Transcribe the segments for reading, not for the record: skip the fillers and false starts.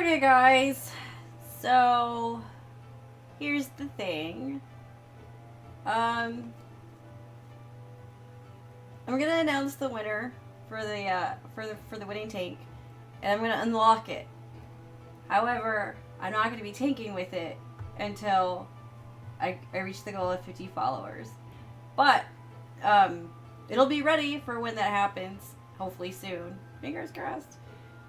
Okay, guys. So here's the thing. I'm gonna announce the winner for the winning tank, and I'm gonna unlock it. However, I'm not gonna be tanking with it until I reach the goal of 50 followers. But it'll be ready for when that happens. Hopefully soon. Fingers crossed.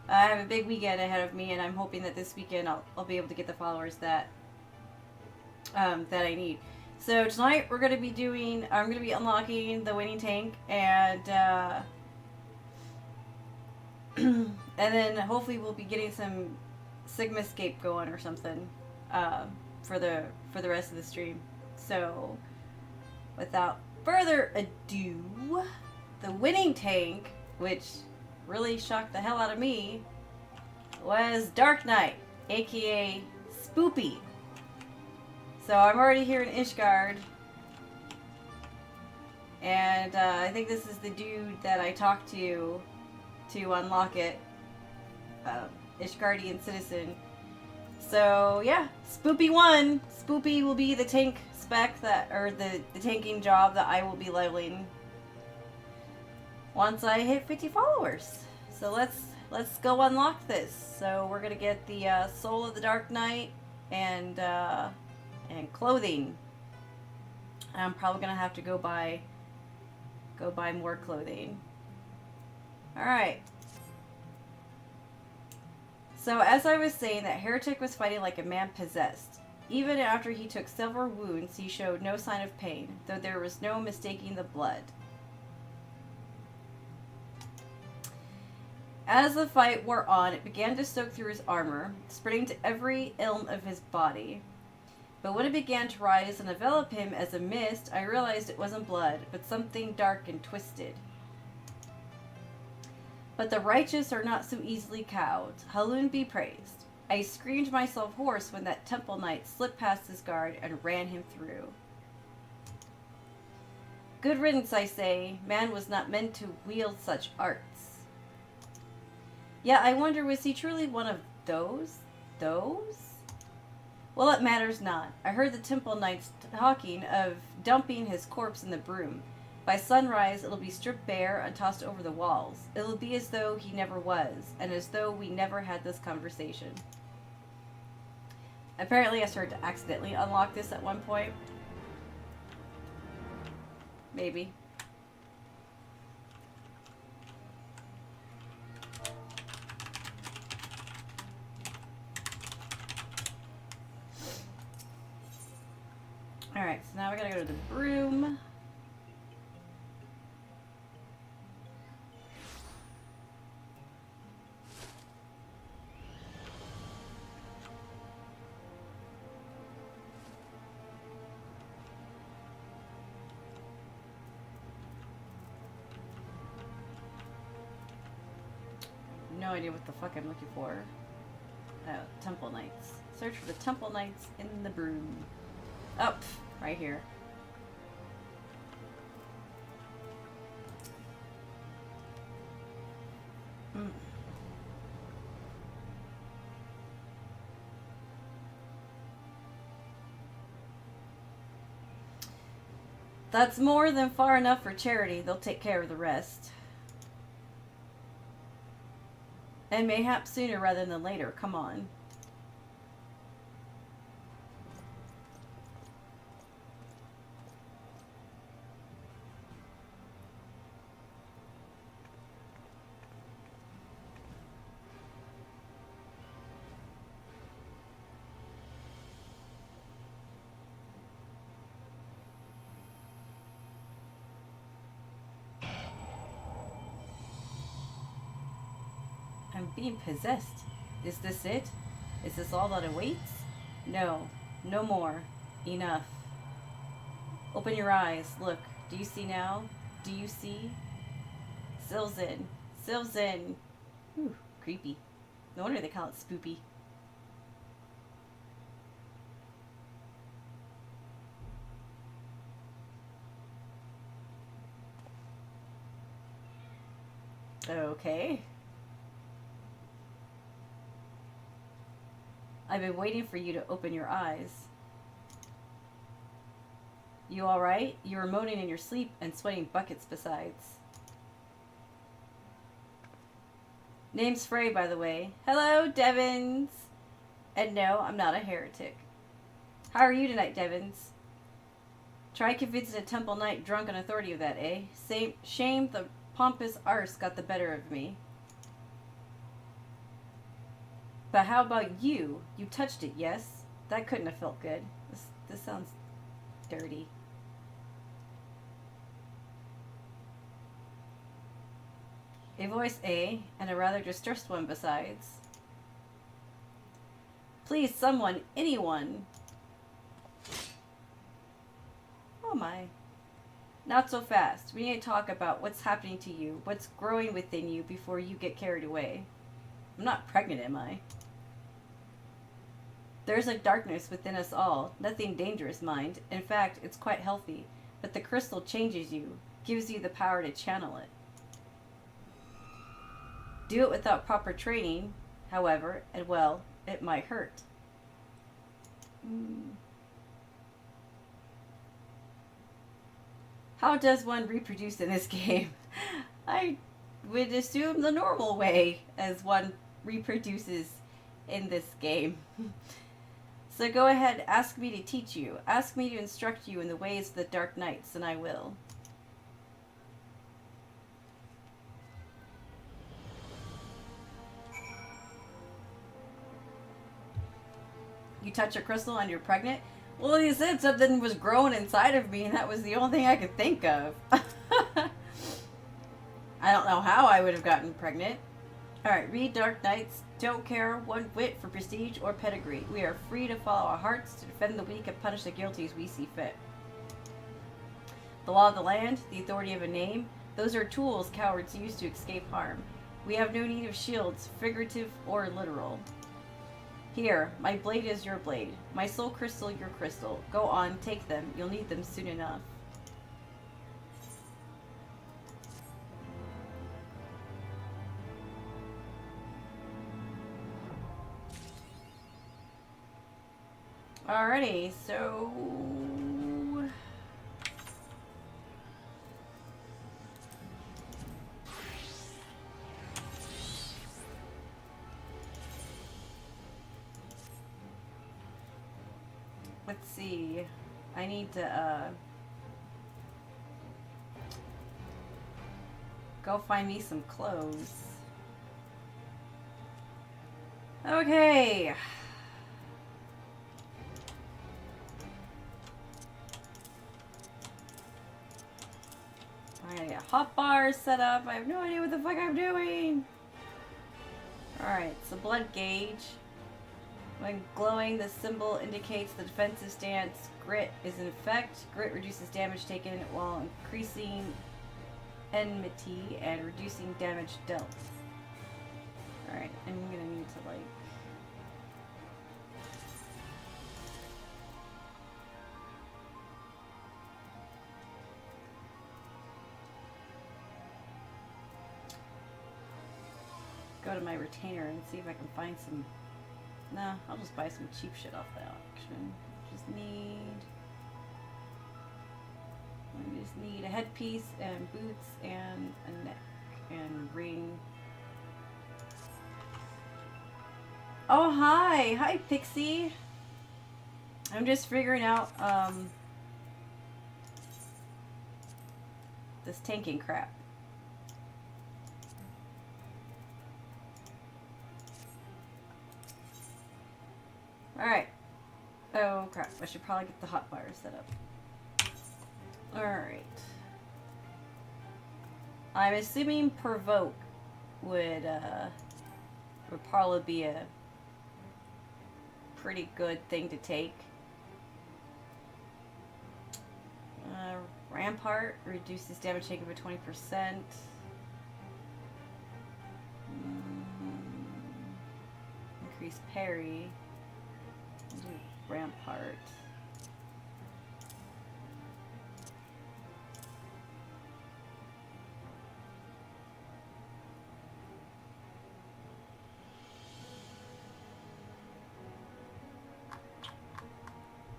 I have a big weekend ahead of me, and I'm hoping that this weekend I'll be able to get the followers that I need. So tonight we're gonna be I'm gonna be unlocking the winning tank, and and then hopefully we'll be getting some Sigmascape going or something for the rest of the stream. So without further ado, the winning tank, which really shocked the hell out of me, was Dark Knight, aka Spoopy. So I'm already here in Ishgard, and I think this is the dude that I talked to unlock it, Ishgardian citizen. So yeah, Spoopy won. Spoopy will be the tank spec or the tanking job that I will be leveling once I hit 50 followers. So let's go unlock this. So we're gonna get the Soul of the Dark Knight and clothing. I'm probably gonna have to go buy more clothing. All right. So as I was saying, that heretic was fighting like a man possessed. Even after he took several wounds, he showed no sign of pain, though there was no mistaking the blood. As the fight wore on, it began to soak through his armor, spreading to every ilm of his body. But when it began to rise and envelop him as a mist, I realized it wasn't blood, but something dark and twisted. But the righteous are not so easily cowed. Halun be praised. I screamed myself hoarse when that temple knight slipped past his guard and ran him through. Good riddance, I say. Man was not meant to wield such arts. Yeah, I wonder, was he truly one of those? Well, it matters not. I heard the temple knights talking of dumping his corpse in the broom. By sunrise, it'll be stripped bare and tossed over the walls. It'll be as though he never was, and as though we never had this conversation. Apparently, I started to accidentally unlock this at one point. Maybe. Alright, so now we gotta go to the broom. No idea what the fuck I'm looking for. Temple Knights. Search for the Temple Knights in the broom. Oh, right here. That's more than far enough for charity. They'll take care of the rest. And mayhap sooner rather than later. Come on. I'm being possessed. Is this it? Is this all that awaits? No. No more. Enough. Open your eyes. Look. Do you see now? Do you see? Silzin. Silzin. Whew. Creepy. No wonder they call it Spoopy. Okay. I've been waiting for you to open your eyes. You alright? You were moaning in your sleep and sweating buckets besides. Name's Frey, by the way. Hello, Devons! And no, I'm not a heretic. How are you tonight, Devons? Try convincing a temple knight drunk on authority of that, eh? Shame the pompous arse got the better of me. But how about you? You touched it, yes? That couldn't have felt good. This sounds dirty. A voice, eh? And a rather distressed one besides. Please, someone, anyone. Oh my. Not so fast. We need to talk about what's happening to you, what's growing within you before you get carried away. I'm not pregnant, am I? There's a darkness within us all. Nothing dangerous, mind. In fact, it's quite healthy. But the crystal changes you, gives you the power to channel it. Do it without proper training, however, and well, it might hurt. How does one reproduce in this game? I would assume the normal way as one reproduces in this game. So go ahead, ask me to teach you. Ask me to instruct you in the ways of the Dark Knights, and I will. You touch a crystal and you're pregnant? Well, you said something was growing inside of me, and that was the only thing I could think of. I don't know how I would have gotten pregnant. Alright, read Dark Knights. Don't care one whit for prestige or pedigree. We are free to follow our hearts, to defend the weak and punish the guilty as we see fit. The law of the land, the authority of a name, those are tools cowards use to escape harm. We have no need of shields, figurative or literal. Here, my blade is your blade. My soul crystal, your crystal. Go on, take them. You'll need them soon enough. Alrighty, so... let's see. I need to, go find me some clothes. Okay. I gotta get hot bars set up. I have no idea what the fuck I'm doing. Alright, so blood gauge. When glowing, the symbol indicates the defensive stance. Grit is in effect. Grit reduces damage taken while increasing enmity and reducing damage dealt. Alright, I'm gonna need to like... go to my retainer and see if I can find some... Nah, I'll just buy some cheap shit off the auction. I just need a headpiece and boots and a neck and ring. Oh, hi! Hi, Pixie! I'm just figuring out, this tanking crap. Alright. Oh crap, I should probably get the hot bar set up. Alright. I'm assuming provoke would probably be a pretty good thing to take. Rampart reduces damage taken by 20%. Increase parry. Rampart.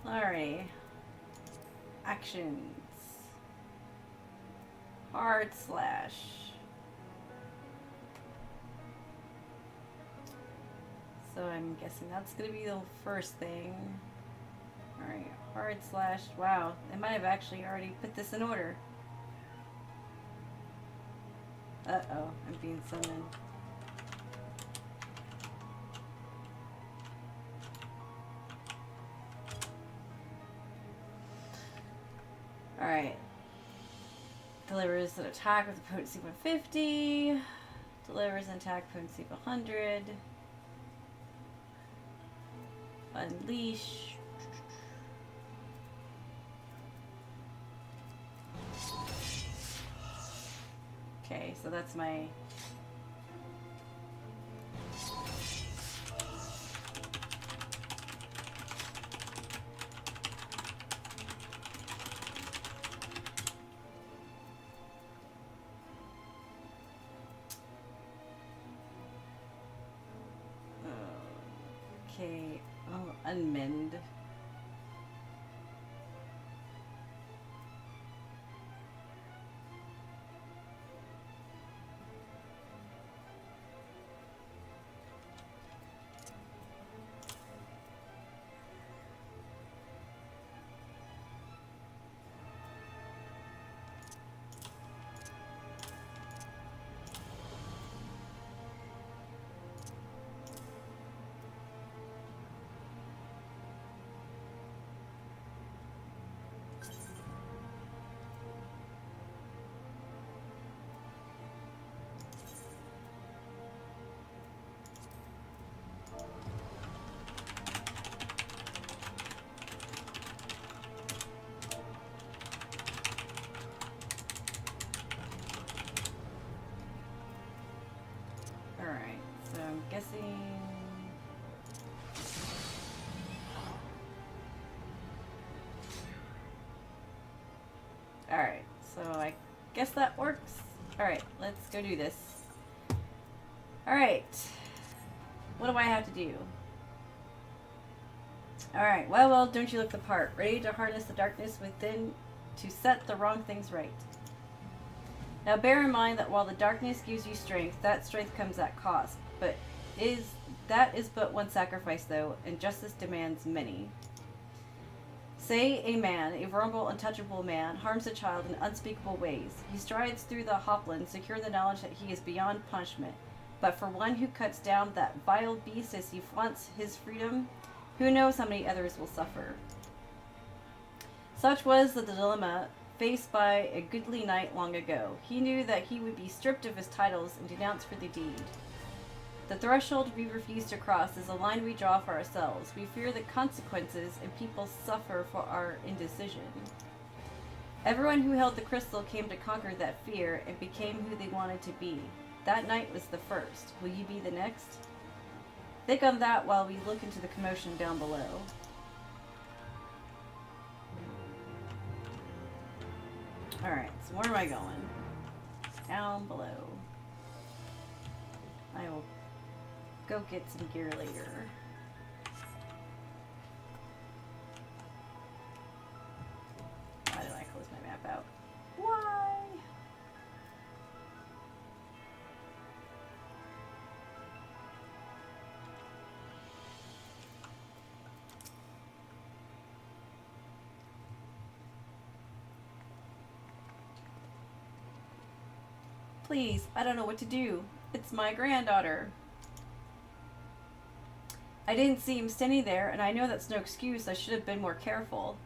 Alrighty. Actions. Hard slash. So I'm guessing that's going to be the first thing. Alright, hard slash. Wow, I might have actually already put this in order. Uh-oh, I'm being summoned. Alright. Delivers an attack with a potency of 150. Delivers an attack potency of 100. Unleash. Okay, so that's my... Okay, oh, unmend. Alright, so I'm guessing... Alright, so I guess that works. Alright, let's go do this. Alright. What do I have to do? Alright, well, don't you look the part. Ready to harness the darkness within to set the wrong things right. Now bear in mind that while the darkness gives you strength, that strength comes at cost. But that is but one sacrifice though, and justice demands many. Say a man, a vulnerable, untouchable man, harms a child in unspeakable ways. He strides through the hopland, secure the knowledge that he is beyond punishment. But for one who cuts down that vile beast as he flaunts his freedom, who knows how many others will suffer. Such was the dilemma faced by a goodly knight long ago. He knew that he would be stripped of his titles and denounced for the deed. The threshold we refuse to cross is a line we draw for ourselves. We fear the consequences, and people suffer for our indecision. Everyone who held the crystal came to conquer that fear and became who they wanted to be. That night was the first. Will you be the next? Think on that while we look into the commotion down below. Alright, so where am I going? Down below. I will go get some gear later. Why did I close my map out? Why? Please, I don't know what to do. It's my granddaughter. I didn't see him standing there, and I know that's no excuse. I should have been more careful.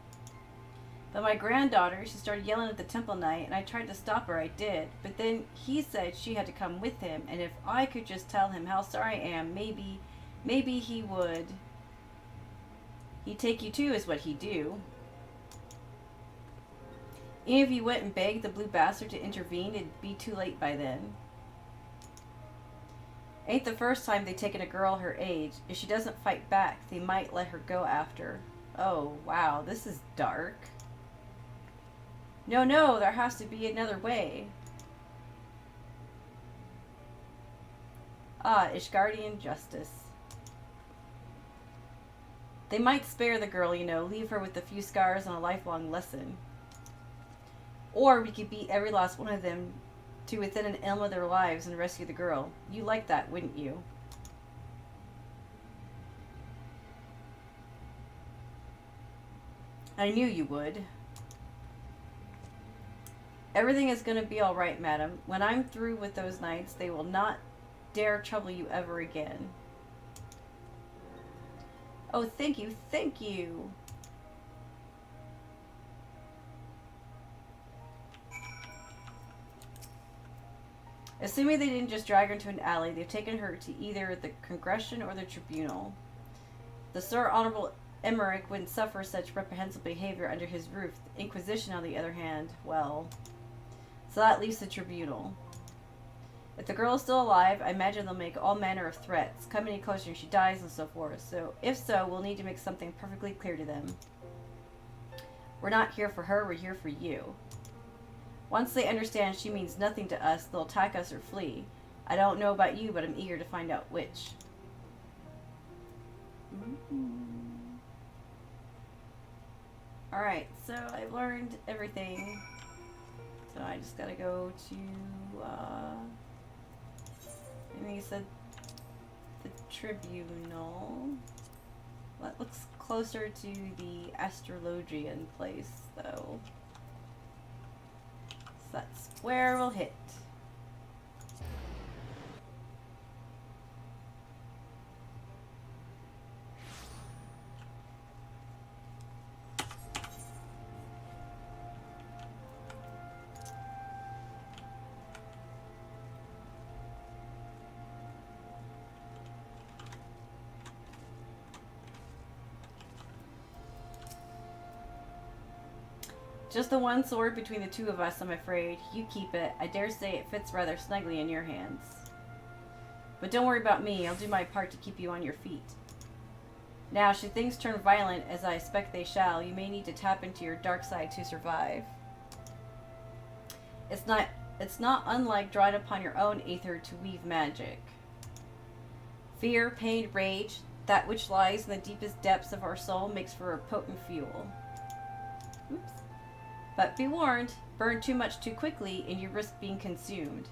But my granddaughter, she started yelling at the temple knight, and I tried to stop her. I did. But then he said she had to come with him, and if I could just tell him how sorry I am, maybe he would. He'd take you too, is what he'd do. Even if he went and begged the blue bastard to intervene, it'd be too late by then. Ain't the first time they've taken a girl her age. If she doesn't fight back, they might let her go after. Oh, wow, this is dark. No, there has to be another way. Ah, Ishgardian justice. They might spare the girl, you know, leave her with a few scars and a lifelong lesson. Or we could beat every last one of them to within an elm of their lives and rescue the girl. You like that, wouldn't you? I knew you would. Everything is going to be all right, madam. When I'm through with those knights, they will not dare trouble you ever again. Oh, thank you, thank you. Assuming they didn't just drag her into an alley, they've taken her to either the Congression or the Tribunal. The Sir Honorable Emmerich wouldn't suffer such reprehensible behavior under his roof. The Inquisition, on the other hand, well... So that leaves the Tribunal. If the girl is still alive, I imagine they'll make all manner of threats. Come any closer and she dies and so forth. So, if so, we'll need to make something perfectly clear to them. We're not here for her, we're here for you. Once they understand she means nothing to us, they'll attack us or flee. I don't know about you, but I'm eager to find out which. Alright, so I've learned everything. So I just gotta go to, I think you said the Tribunal. That looks closer to the Astrologian place, though. So that's where we'll hit. Just the one sword between the two of us, I'm afraid. You keep it. I dare say it fits rather snugly in your hands. But don't worry about me. I'll do my part to keep you on your feet. Now, should things turn violent, as I expect they shall, you may need to tap into your dark side to survive. It's not unlike drawing upon your own aether to weave magic. Fear, pain, rage, that which lies in the deepest depths of our soul makes for a potent fuel. Oops. But be warned, burn too much too quickly and you risk being consumed.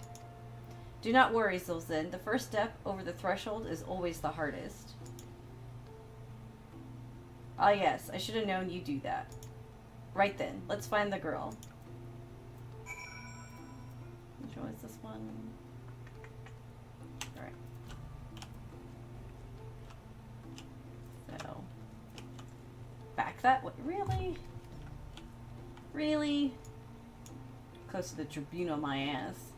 Do not worry, Zilzin. The first step over the threshold is always the hardest. Ah yes, I should have known you'd do that. Right then, let's find the girl. Which one is this one? Alright. So. Back that way. Really? Really? Close to the Tribunal, my ass.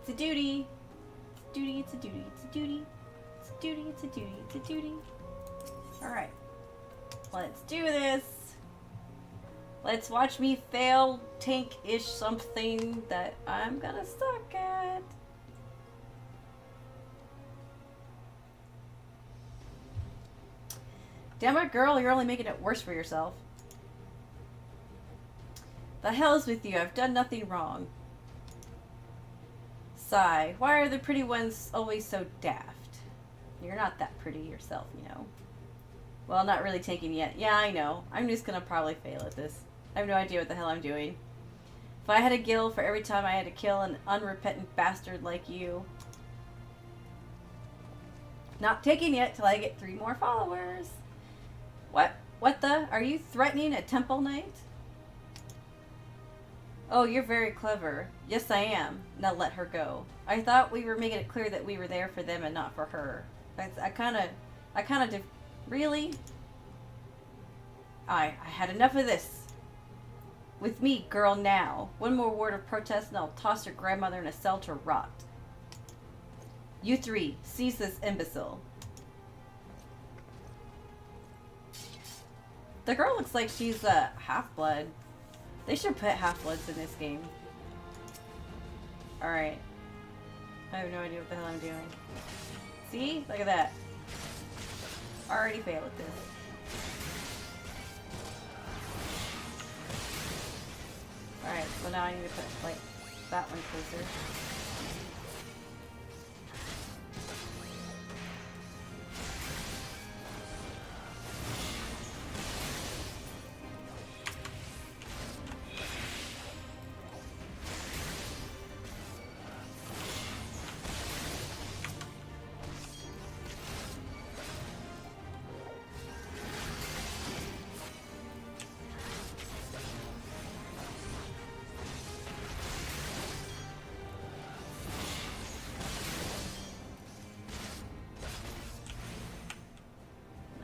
It's a duty. It's a duty, it's a duty, it's a duty. It's a duty, it's a duty, it's a duty. Alright. Let's do this. Let's watch me fail tank-ish something that I'm gonna suck at. Damn it, girl, you're only making it worse for yourself. The hell is with you? I've done nothing wrong. Sigh. Why are the pretty ones always so daft? You're not that pretty yourself, you know. Well, not really taken yet. Yeah, I know. I'm just gonna probably fail at this. I have no idea what the hell I'm doing. If I had a gill for every time I had to kill an unrepentant bastard like you. Not taken yet till I get 3 more followers. What the? Are you threatening a temple knight? Oh, you're very clever. Yes, I am. Now let her go. I thought we were making it clear that we were there for them and not for her. I kind of really? I had enough of this. With me, girl, now. One more word of protest and I'll toss your grandmother in a cell to rot. You 3, seize this imbecile. The girl looks like she's a half-blood. They should put half-bloods in this game. Alright. I have no idea what the hell I'm doing. See? Look at that. Already failed at this. Alright, so now I need to put, like, that one closer.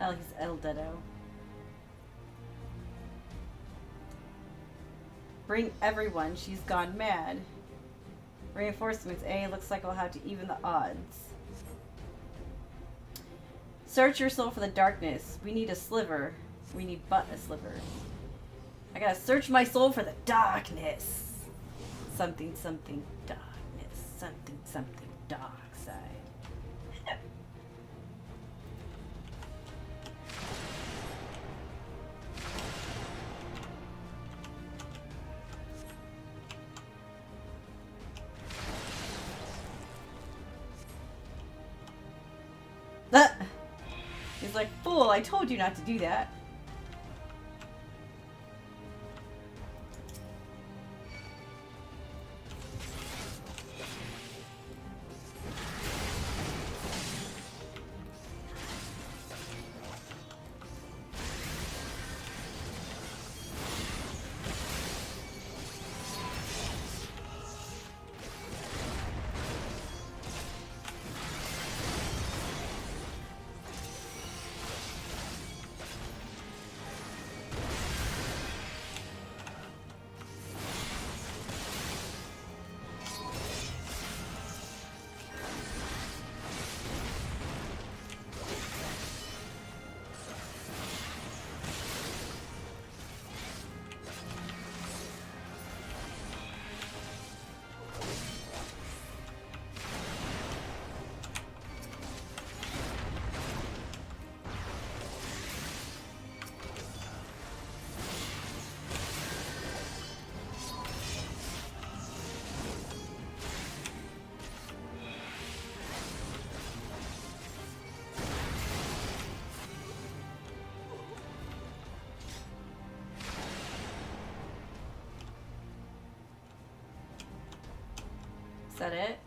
Oh, he's El Dedo. Bring everyone. She's gone mad. Reinforcements. A. Looks like I'll have to even the odds. Search your soul for the darkness. We need a sliver. We need but a sliver. I gotta search my soul for the darkness. Something, something, darkness. Something, something, dark side. He's like, fool, I told you not to do that. Is that it?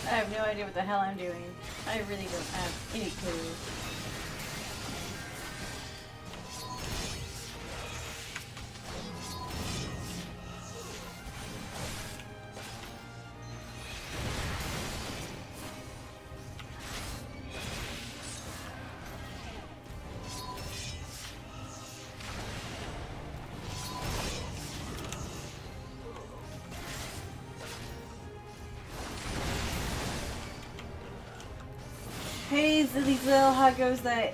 I have no idea what the hell I'm doing. I really don't have any clue. Hey Zillyzil, how goes that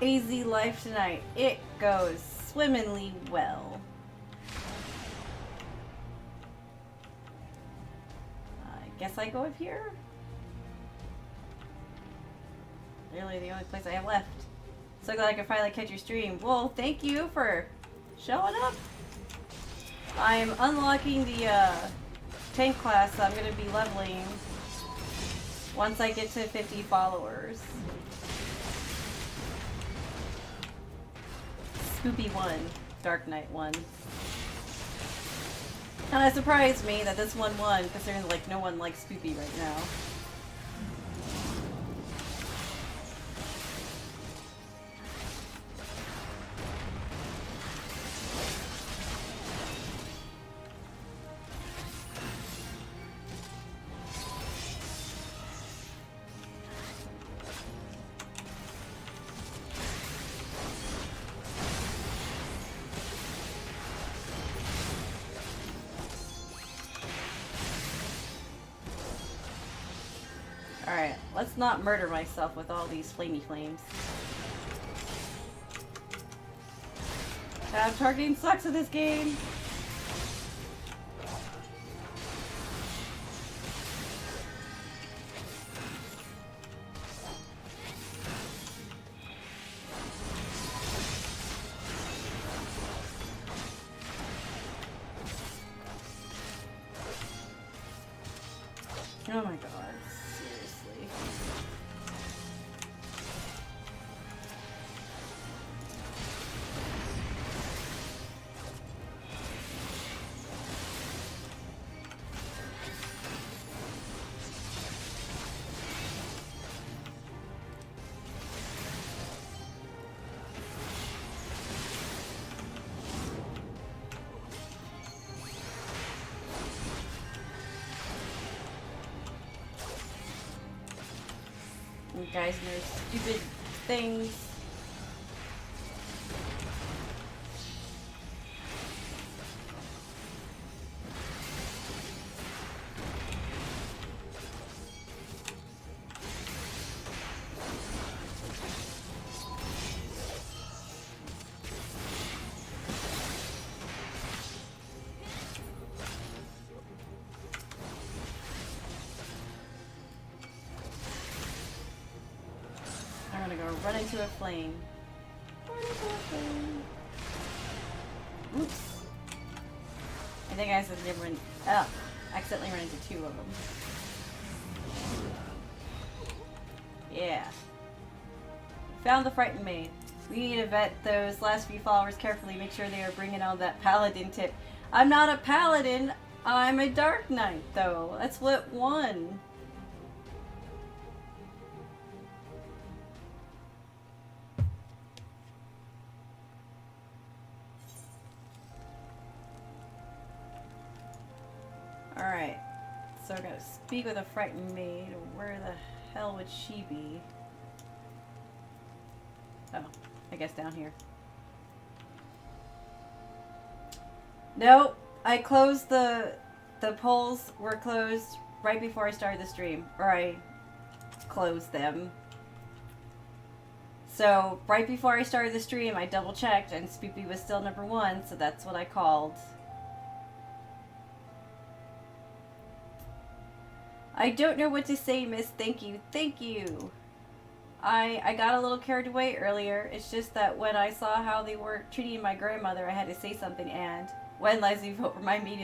AZ life tonight? It goes swimmingly well. I guess I go up here? Literally the only place I have left. So glad I could finally catch your stream. Well, thank you for showing up. I'm unlocking the tank class, so I'm going to be leveling once I get to 50 followers. Spoopy 1, Dark Knight 1. And it surprised me that this one won, considering like no one likes Spoopy right now. Alright, let's not murder myself with all these flamey flames. Tab targeting sucks in this game. Oh my god, seriously. You guys and their stupid things. I'm gonna go run into a flame. Run into a flame. Oops. I think I accidentally accidentally ran into 2 of them. Yeah. Found the frightened maid. We need to vet those last few followers carefully. Make sure they are bringing on that paladin tip. I'm not a paladin. I'm a dark knight, though. That's what won. Alright, so I'm gonna speak with a frightened maid. Where the hell would she be? Oh, I guess down here. Nope, I closed the polls were closed right before I started the stream. Or I closed them. So, right before I started the stream, I double checked and Spoopy was still number 1, so that's what I called. I don't know what to say, miss. Thank you. Thank you. I got a little carried away earlier. It's just that when I saw how they were treating my grandmother, I had to say something. And when Leslie vote, remind me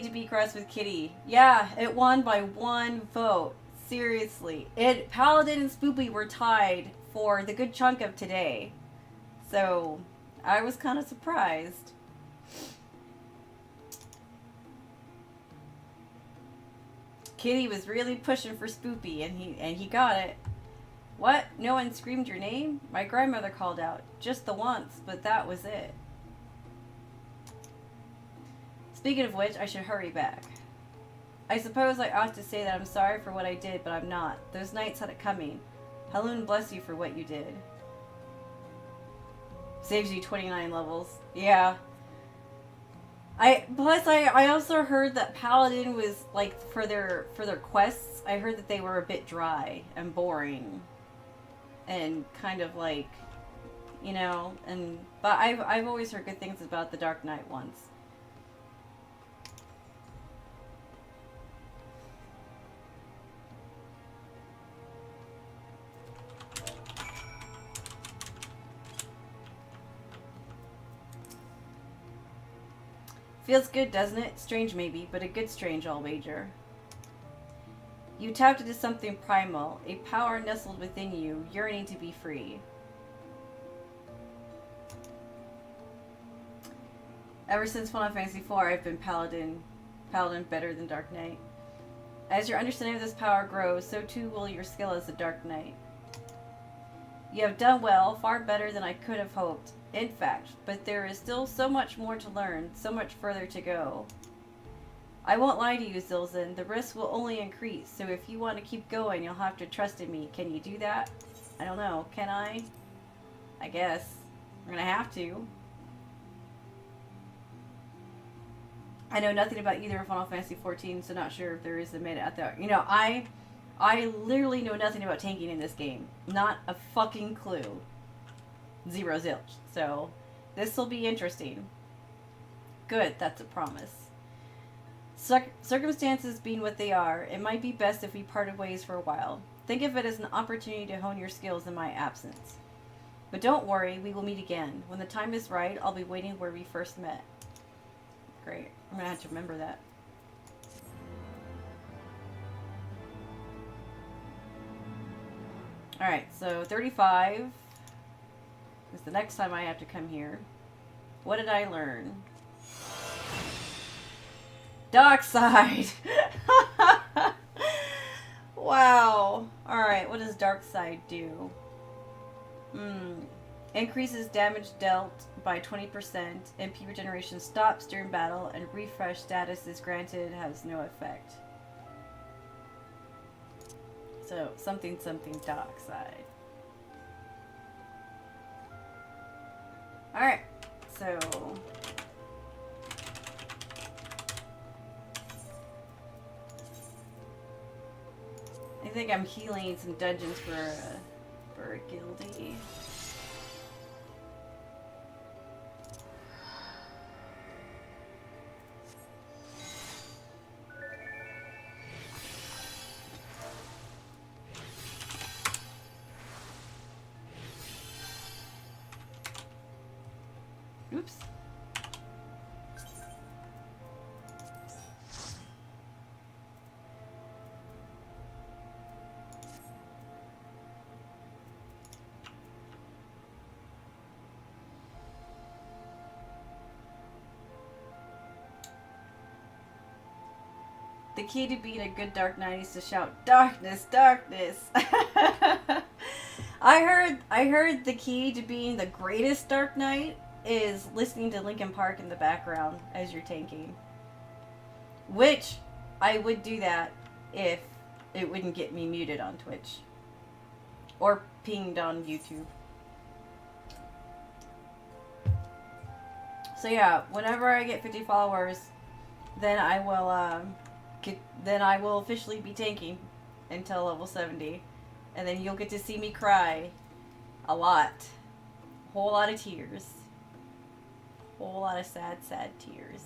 to be cross with Kitty. Yeah, it won by 1 vote. Seriously. Paladin and Spoopy were tied for the good chunk of today. So, I was kind of surprised. Kitty was really pushing for Spoopy, and he got it. What? No one screamed your name? My grandmother called out. Just the once, but that was it. Speaking of which, I should hurry back. I suppose I ought to say that I'm sorry for what I did, but I'm not. Those knights had it coming. Haloon bless you for what you did. Saves you 29 levels. Yeah. I also heard that Paladin was like for their quests, I heard that they were a bit dry and boring and kind of like, you know, but I've always heard good things about the Dark Knight ones. Feels good, doesn't it? Strange maybe, but a good strange, I'll wager. You tapped into something primal, a power nestled within you, yearning to be free. Ever since Final Fantasy IV, I've been Paladin better than Dark Knight. As your understanding of this power grows, so too will your skill as a Dark Knight. You have done well, far better than I could have hoped. In fact, but there is still so much more to learn, so much further to go. I won't lie to you, Zilzin. The risk will only increase, so if you want to keep going, you'll have to trust in me. Can you do that? I don't know. Can I? I guess. I'm gonna have to. I know nothing about either Final Fantasy 14, so not sure if there is a meta out there. You know, I literally know nothing about tanking in this game. Not a fucking clue. Zero zilch. So, this will be interesting. Good, that's a promise. Circumstances being what they are, it might be best if we parted ways for a while. Think of it as an opportunity to hone your skills in my absence. But don't worry, we will meet again. When the time is right, I'll be waiting where we first met. Great. I'm gonna have to remember that. Alright, so 35 is the next time I have to come here. What did I learn? Dark side! Wow. Alright, what does dark side do? Increases damage dealt by 20%. MP regeneration stops during battle, and refresh status is granted, has no effect. So, something dark side. Alright, so... I think I'm healing some dungeons for a guildie. Oops. The key to being a good Dark Knight is to shout, "Darkness, darkness!" I heard the key to being the greatest Dark Knight is listening to Linkin Park in the background as you're tanking. Which, I would do that if it wouldn't get me muted on Twitch. Or pinged on YouTube. So yeah, whenever I get 50 followers, then I will officially be tanking until level 70. And then you'll get to see me cry a lot. Whole lot of tears. Whole lot of sad tears.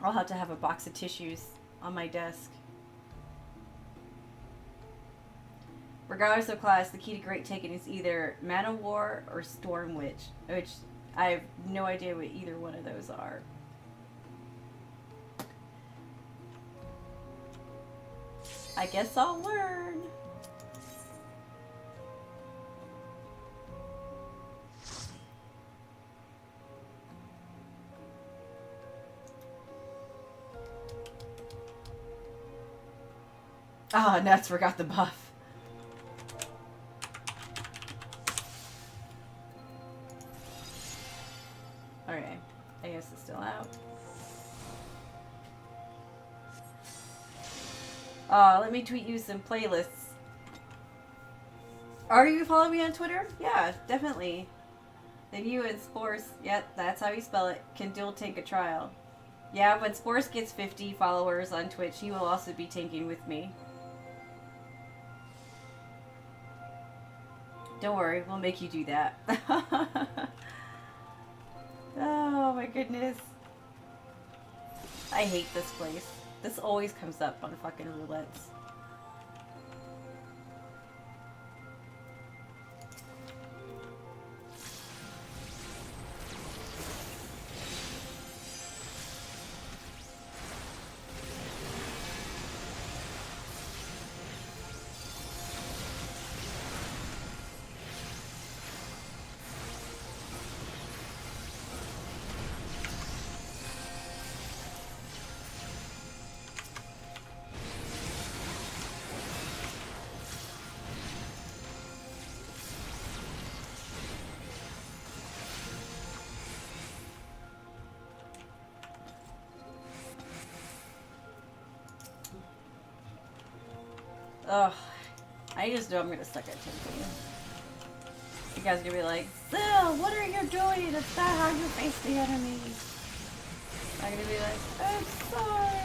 I'll have to have a box of tissues on my desk. Regardless of class, the key to great taking is either Man of War or Storm Witch, which I have no idea what either one of those are. I guess I'll learn. Ah, nuts, forgot the buff. Okay, I guess it's still out. Let me tweet you some playlists. Are you following me on Twitter? Yeah, definitely. Then you and Spores, yep, that's how you spell it, can dual tank a trial. Yeah, when Spores gets 50 followers on Twitch, he will also be tanking with me. Don't worry, we'll make you do that. Oh my goodness. I hate this place. This always comes up on fucking roulettes. Ugh. I just know I'm gonna suck at tanking. You guys are gonna be like, Sil, what are you doing? That's not how you face the enemy. I'm gonna be like, I'm sorry.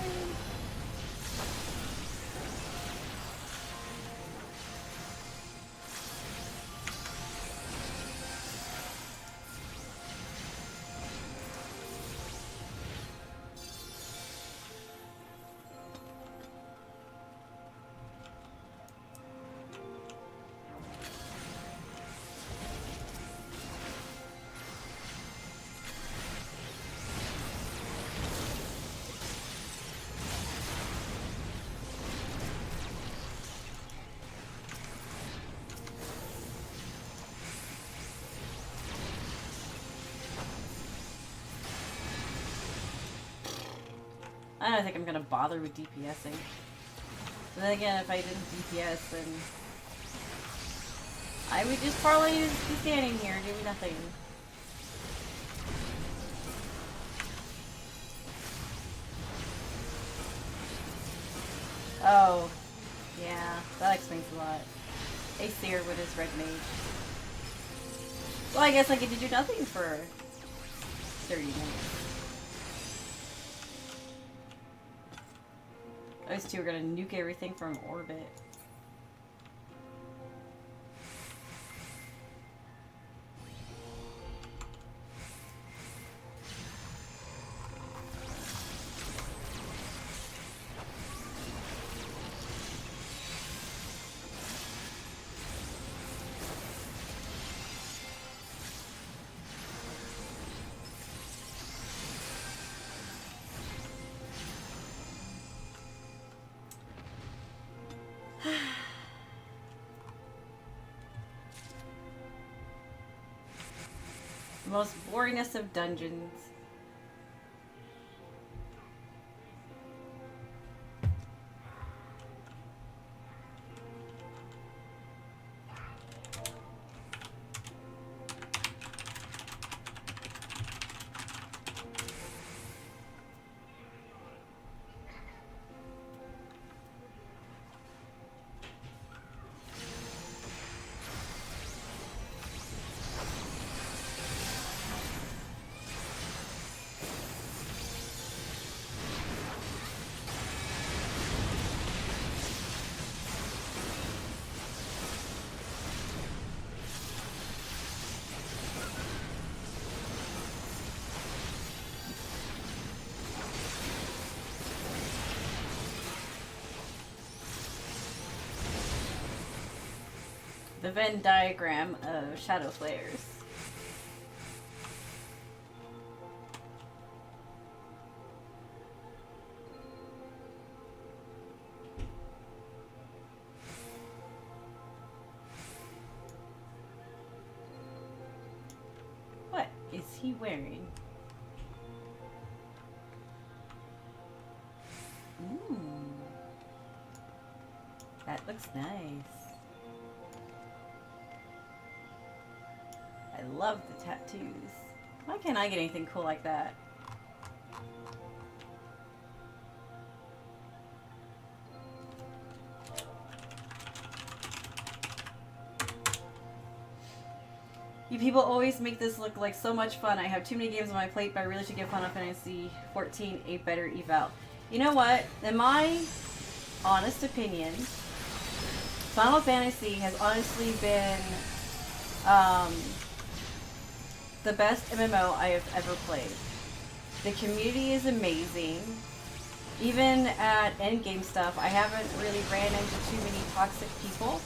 I don't think I'm gonna bother with DPSing. But then again, if I didn't DPS, then I would just probably just be standing here doing nothing. Oh, yeah, that explains a lot. A seer with his red mage. Well, I guess I get to do nothing for 30 minutes. Those two are gonna nuke everything from orbit. The most boringest of dungeons. The Venn diagram of Shadow Flayers. What is he wearing? That looks nice. I love the tattoos. Why can't I get anything cool like that? You people always make this look like so much fun. I have too many games on my plate, but I really should give Final Fantasy 14 a better eval. You know what? In my honest opinion, Final Fantasy has honestly been the best MMO I have ever played. The community is amazing. Even at endgame stuff, I haven't really ran into too many toxic people.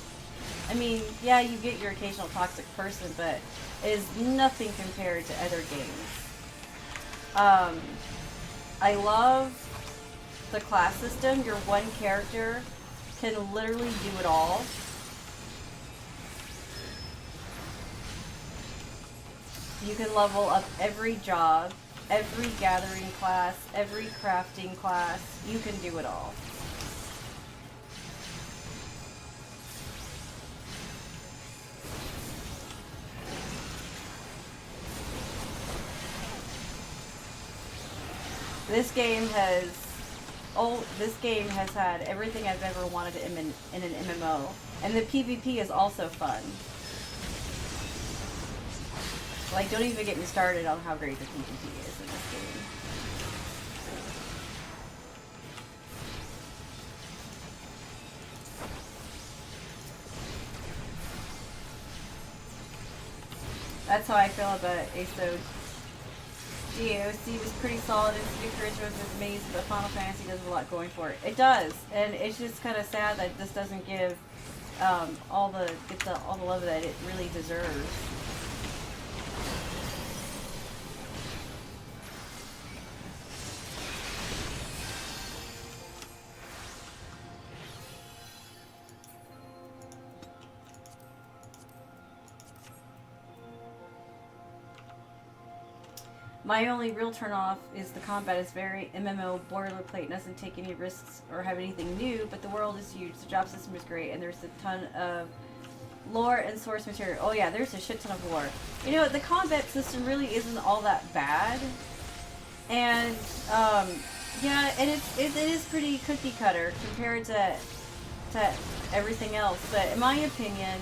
I mean, yeah, you get your occasional toxic person, but it is nothing compared to other games. I love the class system. Your one character can literally do it all. You can level up every job, every gathering class, every crafting class. You can do it all. This game has had everything I've ever wanted in an MMO, and the PvP is also fun. Like, don't even get me started on how great the PvP is in this game. That's how I feel about ASO. GAOC was pretty solid, and City Charisma was amazing, but Final Fantasy does a lot going for it. It does, and it's just kind of sad that this doesn't give all the love that it really deserves. My only real turnoff is the combat is very MMO boilerplate, doesn't take any risks or have anything new, but the world is huge, the job system is great, and there's a ton of lore and source material. Oh yeah, there's a shit ton of lore. You know, the combat system really isn't all that bad. And, yeah, and it is pretty cookie cutter compared to everything else, but in my opinion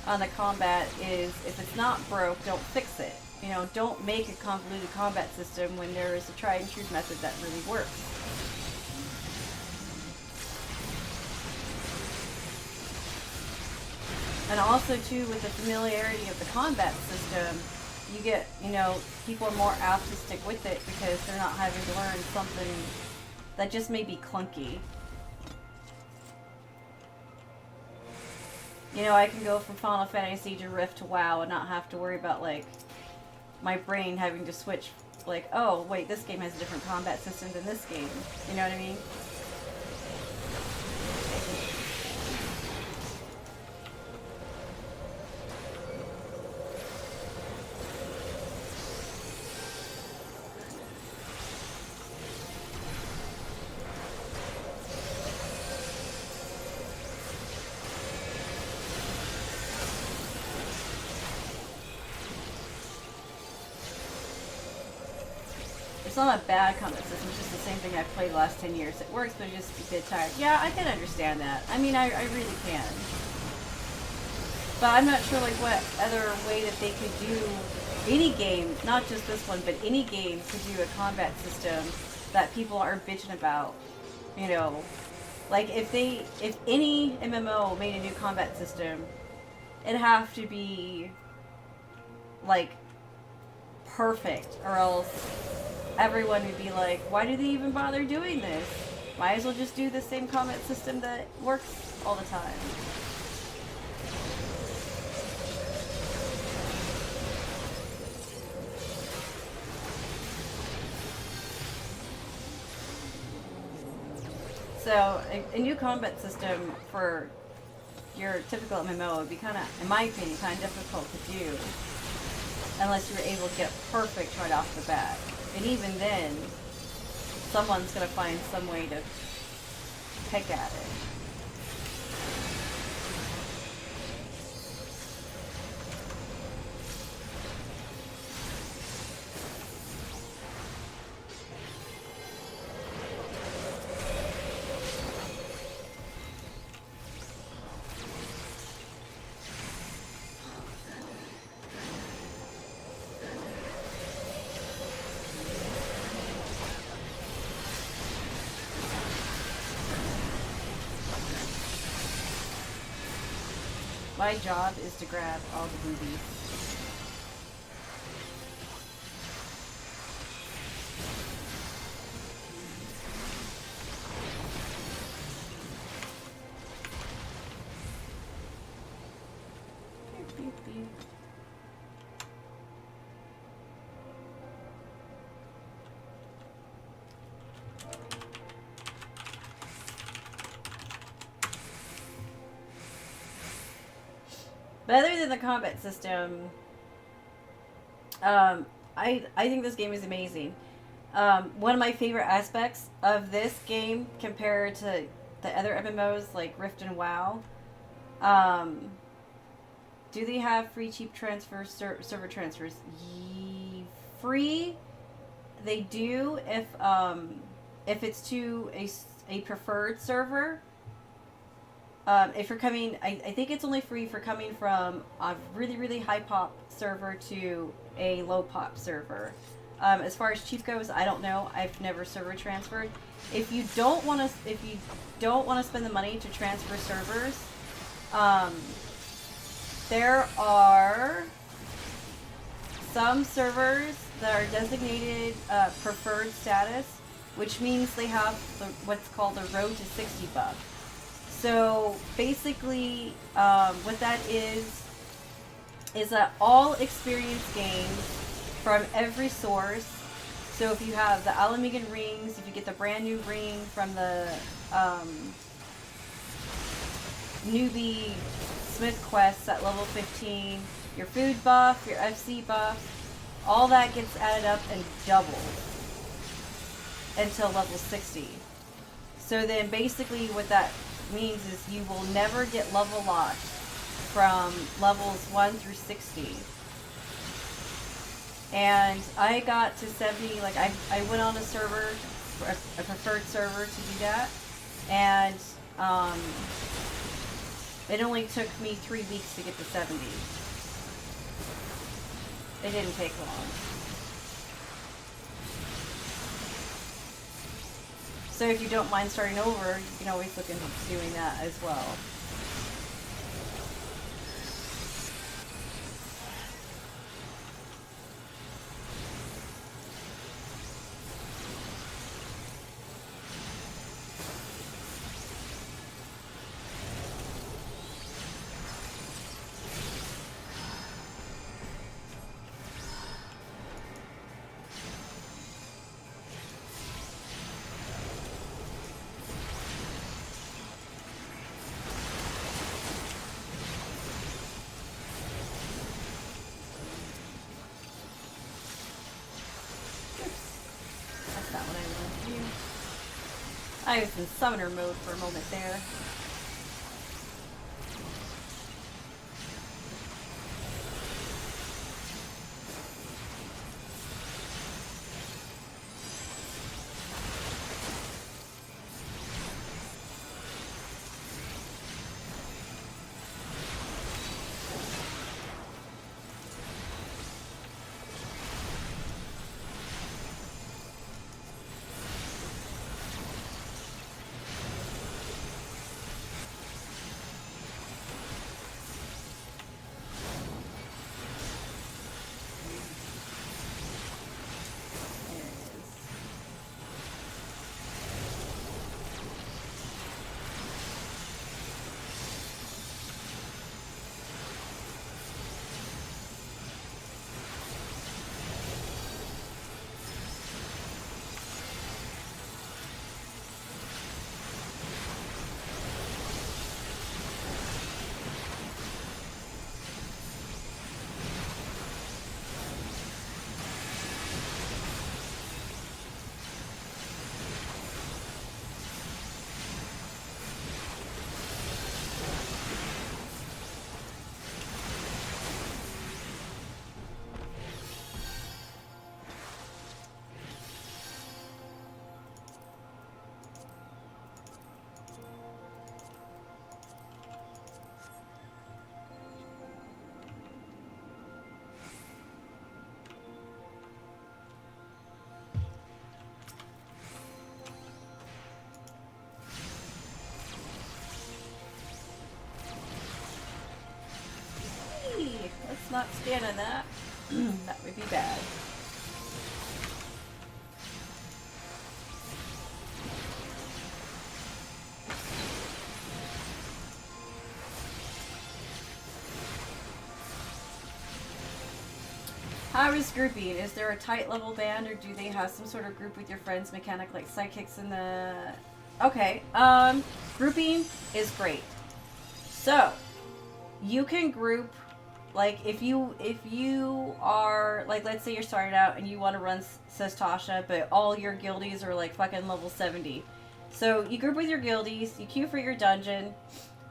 on the combat is, if it's not broke, don't fix it. You know, don't make a convoluted combat system when there is a tried and true method that really works. And also, too, with the familiarity of the combat system, you get, you know, people are more apt to stick with it because they're not having to learn something that just may be clunky. You know, I can go from Final Fantasy to Rift to WoW and not have to worry about, like, my brain having to switch, like, oh, wait, this game has a different combat system than this game. You know what I mean? It's not a bad combat system, it's just the same thing I've played the last 10 years. It works, but it's just a bit tired. Yeah, I can understand that. I mean, I really can. But I'm not sure, like, what other way that they could do any game, not just this one, but any game could do a combat system that people are bitching about. You know, like, if any MMO made a new combat system, it'd have to be, like, perfect, or else everyone would be like, why do they even bother doing this? Might as well just do the same combat system that works all the time. So, a new combat system for your typical MMO would be kind of, in my opinion, kind of difficult to do unless you're able to get perfect right off the bat. And even then, someone's going to find some way to pick at it. My job is to grab all the boobies. But other than the combat system, I think this game is amazing. One of my favorite aspects of this game compared to the other MMOs like Rift and WoW, do they have free cheap transfers, server transfers? Free. They do if it's to a preferred server. if you're coming, I think it's only free for coming from a really, really high pop server to a low pop server. As far as cheap goes, I don't know. I've never server transferred. If you don't want to spend the money to transfer servers, there are some servers that are designated preferred status, which means they have what's called the Road to 60 buff. So basically, what that is that all experience gains from every source. So if you have the Alamegan rings, if you get the brand new ring from the newbie Smith quests at level 15, your food buff, your FC buff, all that gets added up and doubled until level 60. So then basically what that means is you will never get level locked from levels 1 through 60. And I got to 70, like I went on a server, a preferred server to do that, and it only took me 3 weeks to get to 70. It didn't take long. So if you don't mind starting over, you can always look into doing that as well. I was in summoner mode for a moment there. Let's not stand on that. That would be bad. How is grouping? Is there a tight level band, or do they have some sort of group with your friends mechanic like sidekicks in the... Okay, grouping is great. So, you can group, like, if you are, like, let's say you're starting out and you want to run Tasha, but all your guildies are, like, fucking level 70. So, you group with your guildies, you queue for your dungeon,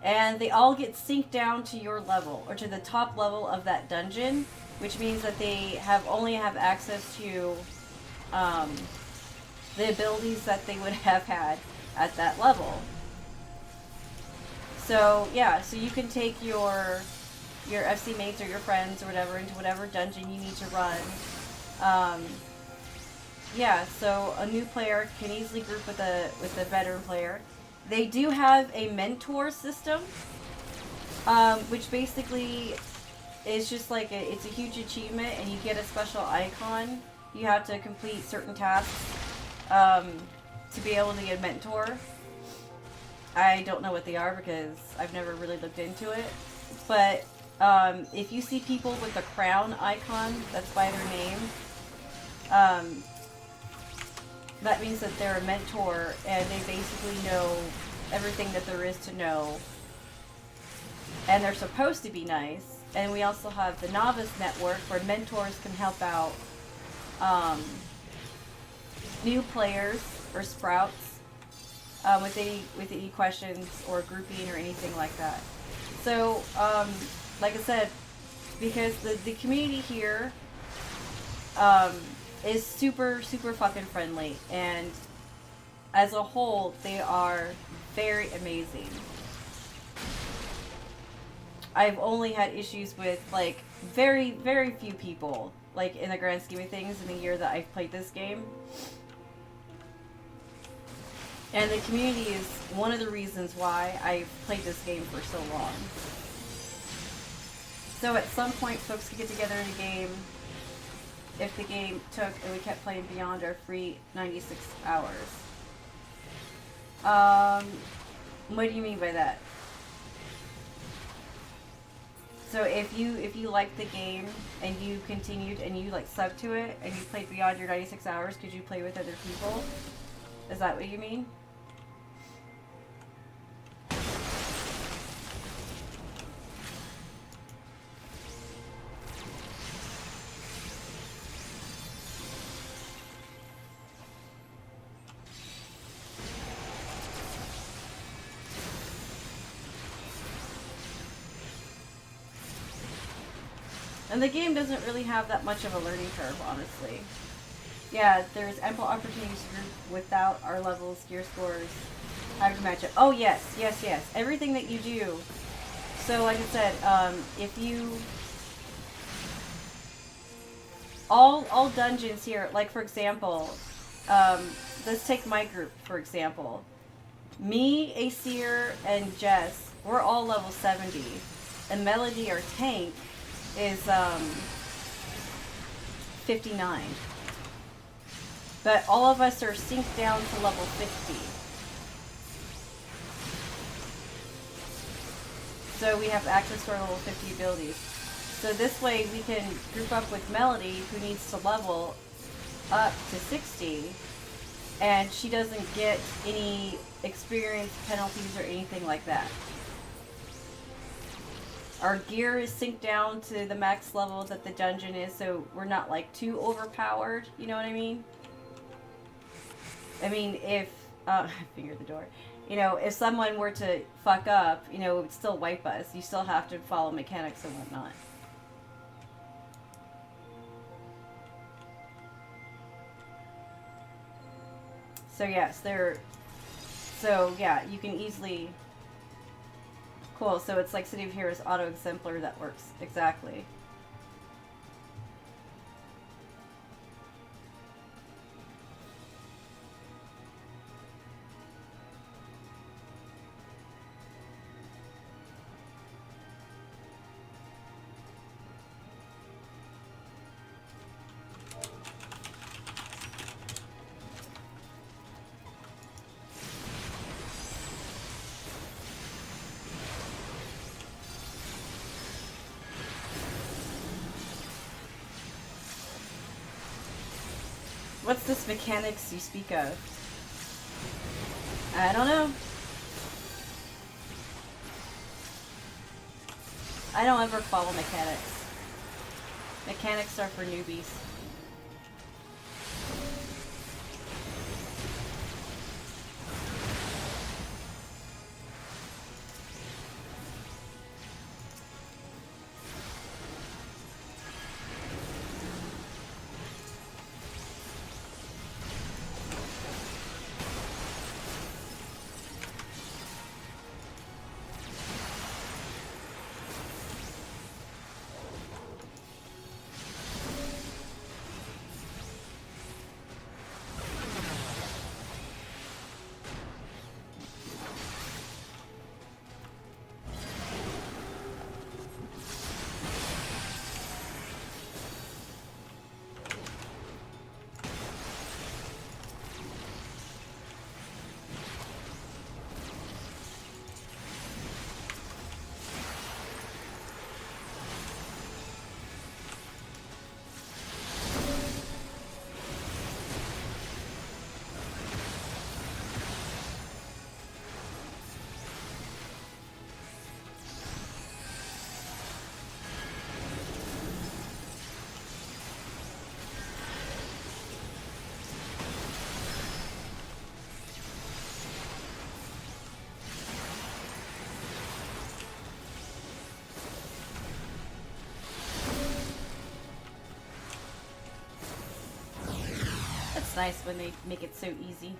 and they all get synced down to your level, or to the top level of that dungeon, which means that they only have access to the abilities that they would have had at that level. So yeah, so you can take your FC mates or your friends or whatever into whatever dungeon you need to run. Yeah, so a new player can easily group with a veteran player. They do have a mentor system, which basically is just like it's a huge achievement, and you get a special icon. You have to complete certain tasks to be able to get a mentor. I don't know what they are because I've never really looked into it, but if you see people with the crown icon, that's by their name. That means that they're a mentor and they basically know everything that there is to know. And they're supposed to be nice. And we also have the novice network where mentors can help out new players or sprouts with any questions or grouping or anything like that. So, like I said, because the community here is super fucking friendly, and as a whole they are very amazing. I've only had issues with like very few people, like in the grand scheme of things, in the year that I've played this game. And the community is one of the reasons why I've played this game for so long. So at some point folks could get together in a game, if the game took and we kept playing beyond our free 96 hours. What do you mean by that? So if you liked the game and you continued and you like subbed to it and you played beyond your 96 hours, could you play with other people? Is that what you mean? And the game doesn't really have that much of a learning curve, honestly. Yeah, there's ample opportunities to group without our levels, gear scores, how to match it. Oh, yes. Everything that you do. So, like I said, if you... All dungeons here, like, for example, let's take my group, for example. Me, Aesir, and Jess, we're all level 70. And Melody, our tank, is 59. But all of us are synced down to level 50. So we have access to our level 50 abilities. So this way we can group up with Melody, who needs to level up to 60, and she doesn't get any experience penalties or anything like that. Our gear is synced down to the max level that the dungeon is, so we're not like too overpowered, you know what I mean? I mean, if, I fingered the door. You know, if someone were to fuck up, you know, it would still wipe us. You still have to follow mechanics and whatnot. So yes, so yeah, you can easily... Cool, so it's like City of Heroes auto-exemplar that works. Exactly. What's this mechanics you speak of? I don't know. I don't ever follow mechanics. Mechanics are for newbies. nice when they make it so easy.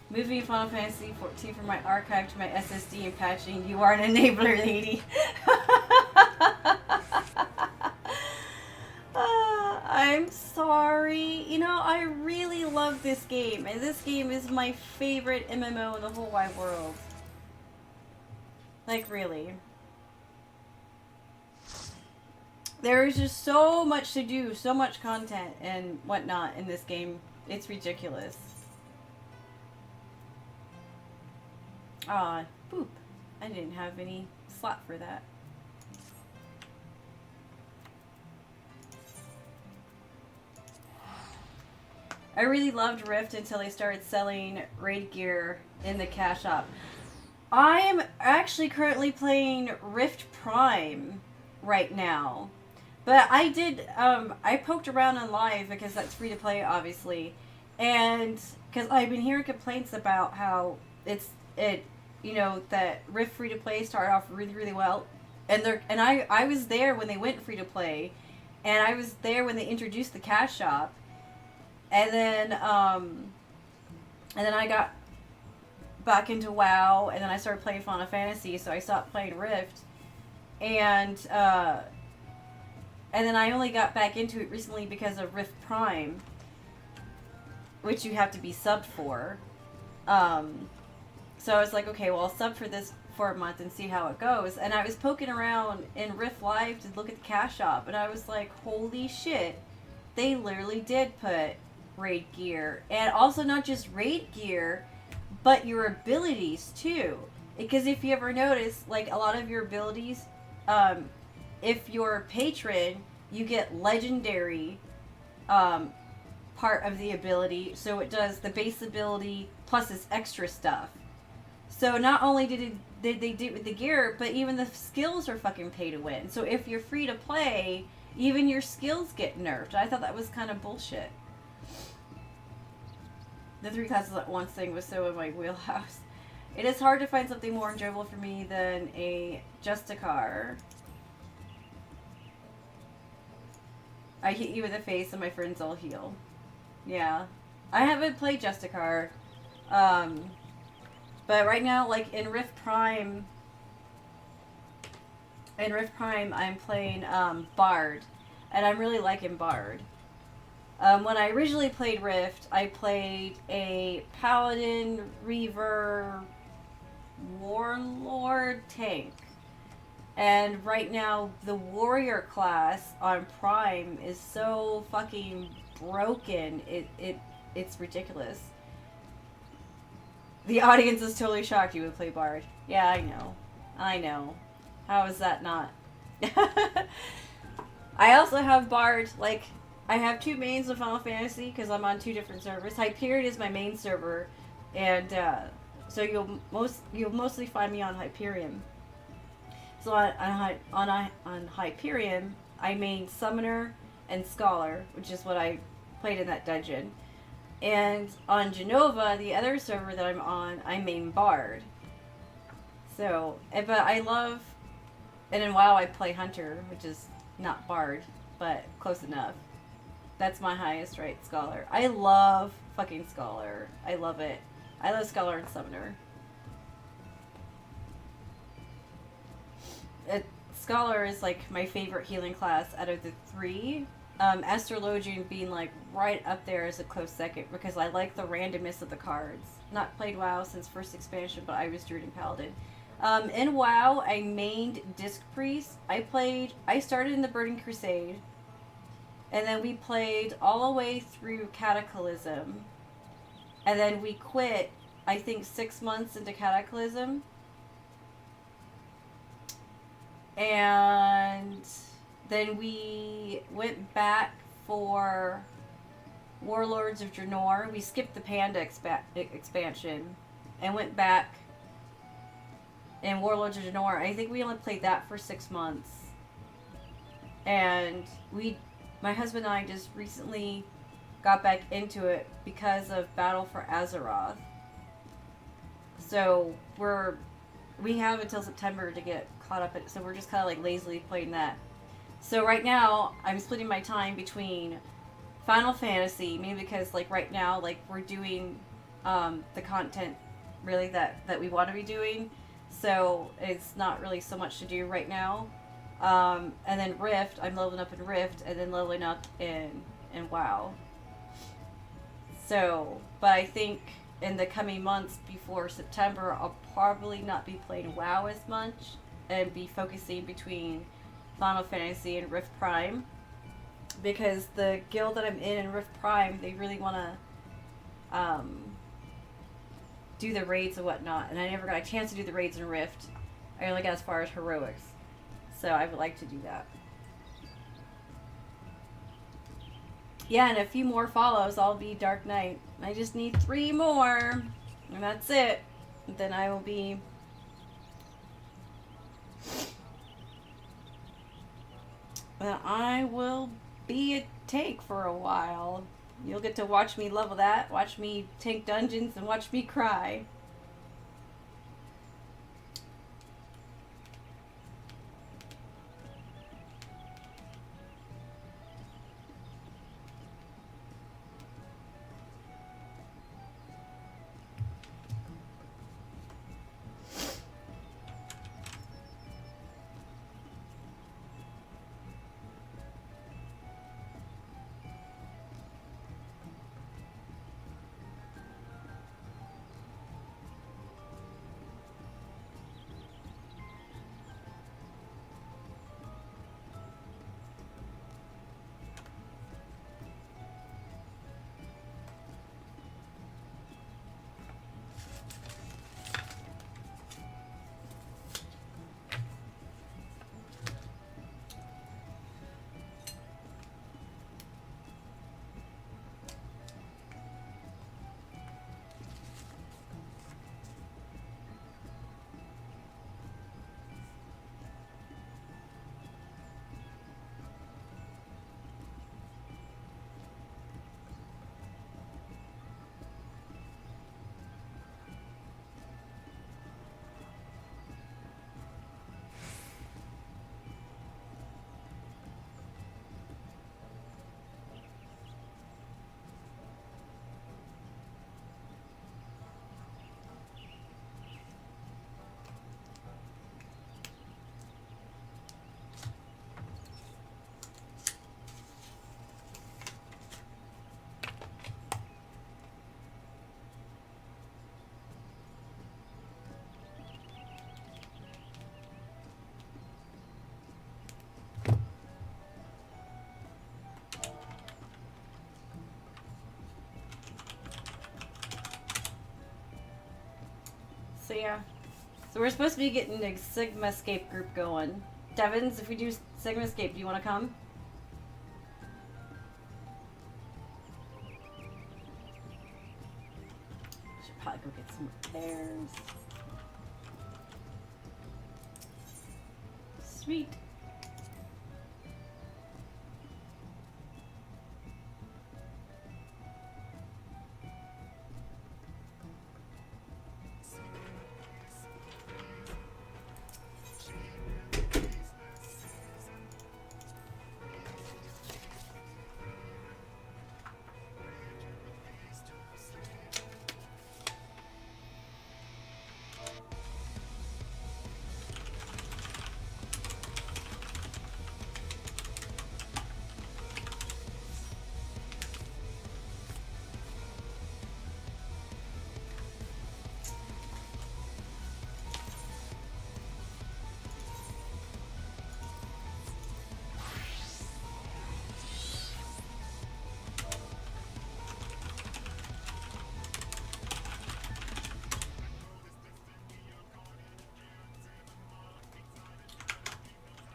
Moving Final Fantasy 14 from my archive to my SSD and patching. You are an enabler, lady. I'm sorry. You know, I really love this game. And this game is my favorite MMO in the whole wide world. Like, really. There is just so much to do, so much content and whatnot in this game. It's ridiculous. Aw, boop. I didn't have any slot for that. I really loved Rift until they started selling raid gear in the cash shop. I am actually currently playing Rift Prime right now. But I did, I poked around on live because that's free to play, obviously. And, because I've been hearing complaints about how you know, that Rift free to play started off really, really well. And I was there when they went free to play. And I was there when they introduced the cash shop. And then I got back into WoW, and then I started playing Final Fantasy, so I stopped playing Rift. And then I only got back into it recently because of Rift Prime, which you have to be subbed for. So I was like, okay, well, I'll sub for this for a month and see how it goes. And I was poking around in Rift Live to look at the cash shop, and I was like, holy shit, they literally did put raid gear. And also not just raid gear, but your abilities too. Because if you ever notice, like, a lot of your abilities, if you're patron, you get legendary part of the ability. So it does the base ability plus this extra stuff. So not only did they do it with the gear, but even the skills are fucking pay to win. So if you're free to play, even your skills get nerfed. I thought that was kind of bullshit. The 3 classes at once thing was so in my wheelhouse. It is hard to find something more enjoyable for me than a Justicar. I hit you in the face and my friends all heal. Yeah. I haven't played Justicar. But right now, like, in Rift Prime, I'm playing Bard. And I'm really liking Bard. When I originally played Rift, I played a Paladin, Reaver, Warlord tank. And right now, the Warrior class on Prime is so fucking broken. It's ridiculous. The audience is totally shocked you would play Bard. Yeah, I know. How is that not? I also have Bard, like, I have 2 mains of Final Fantasy because I'm on 2 different servers. Hyperion is my main server, and so you'll mostly find me on Hyperion. So on Hyperion, I main Summoner and Scholar, which is what I played in that dungeon. And on Genova, the other server that I'm on, I main Bard. So, but I love, and in WoW I play Hunter, which is not Bard, but close enough. That's my highest right, Scholar. I love fucking Scholar. I love it. I love Scholar and Summoner. Scholar is like my favorite healing class out of the 3. Astrologian being like right up there as a close second because I like the randomness of the cards. Not played WoW since first expansion, but I was Druid and Paladin. In WoW, I mained Disc Priest. I started in the Burning Crusade, and then we played all the way through Cataclysm, and then we quit, I think, 6 months into Cataclysm. And then we went back for Warlords of Draenor. We skipped the Panda expansion and went back in Warlords of Draenor. I think we only played that for 6 months. And my husband and I just recently got back into it because of Battle for Azeroth. So we have until September to get caught up so we're just kind of like lazily playing that. So right now I'm splitting my time between Final Fantasy, mainly because like right now like we're doing the content really that we want to be doing, so it's not really so much to do right now. And then Rift, I'm leveling up in Rift, and then leveling up in WoW. So, but I think in the coming months before September, I'll probably not be playing WoW as much and be focusing between Final Fantasy and Rift Prime, because the guild that I'm in Rift Prime, they really want to do the raids and whatnot, and I never got a chance to do the raids in Rift. I only got as far as heroics, so I would like to do that. Yeah, and a few more follows, I'll be Dark Knight. I just need 3 more, and that's it. Then I will be... I will be a tank for a while. You'll get to watch me level that, watch me tank dungeons, and watch me cry. So yeah. So we're supposed to be getting a Sigmascape group going. Devins, if we do Sigmascape, do you want to come? Should probably go get some repairs. Sweet.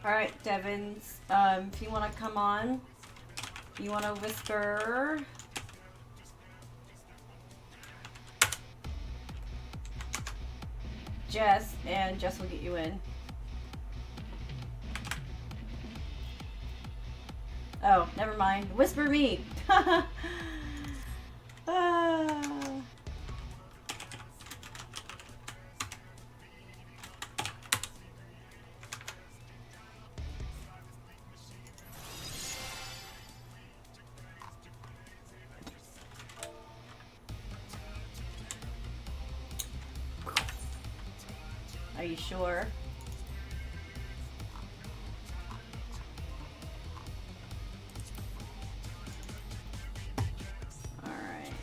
Alright, Devins, if you want to come on, you want to whisper. Jess, and Jess will get you in. Oh, never mind. Whisper me! Are you sure? Alright.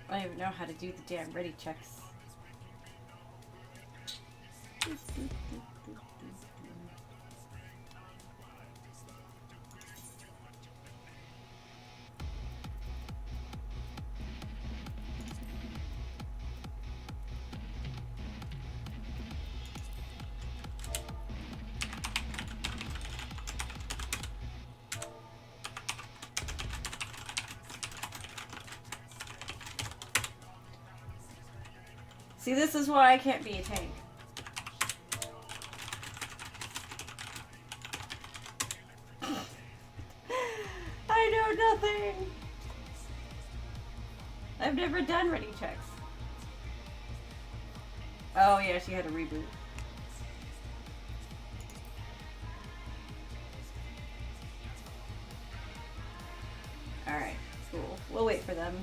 I don't even know how to do the damn ready checks. See, this is why I can't be a tank. I know nothing. I've never done ready checks. Oh yeah, she had a reboot. Alright, cool. We'll wait for them.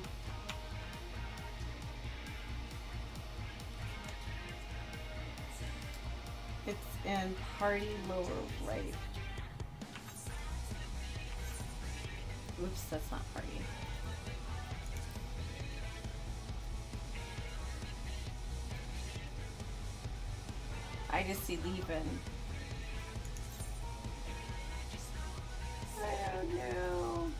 It's in party lower right. Oops, that's not party. I just see leaving. I don't know.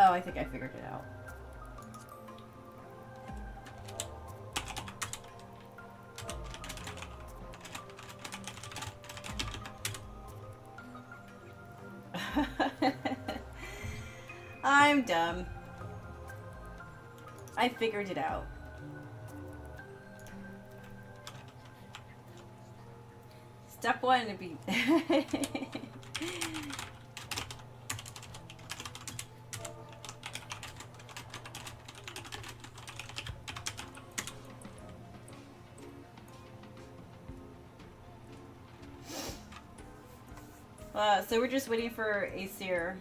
Oh, I think I figured it out. I'm dumb. I figured it out. Step one to be... so we're just waiting for a seer.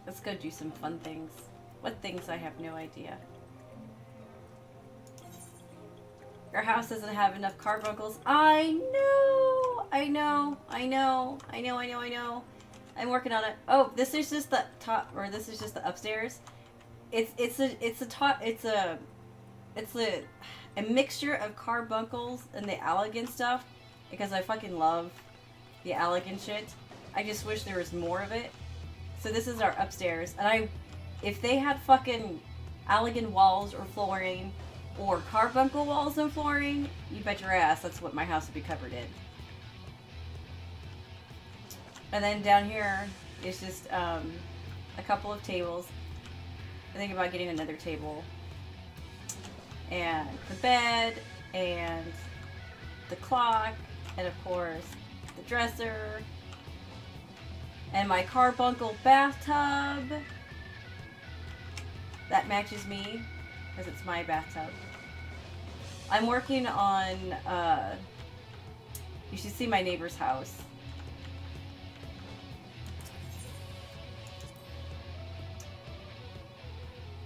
Let's go do some fun things. What things? I have no idea. Our house doesn't have enough carbuncles. I know. I'm working on it. Oh, this is just the top, or this is just the upstairs. It's a mixture of carbuncles and the Allegan stuff, because I fucking love the Allegan shit. I just wish there was more of it. So this is our upstairs, and if they had fucking Allegan walls or flooring, or carbuncle walls and flooring, you bet your ass that's what my house would be covered in. And then down here is just a couple of tables. thinking about getting another table. And the bed, and the clock, and of course, the dresser, and my carbuncle bathtub. That matches me, because it's my bathtub. I'm working on, you should see my neighbor's house.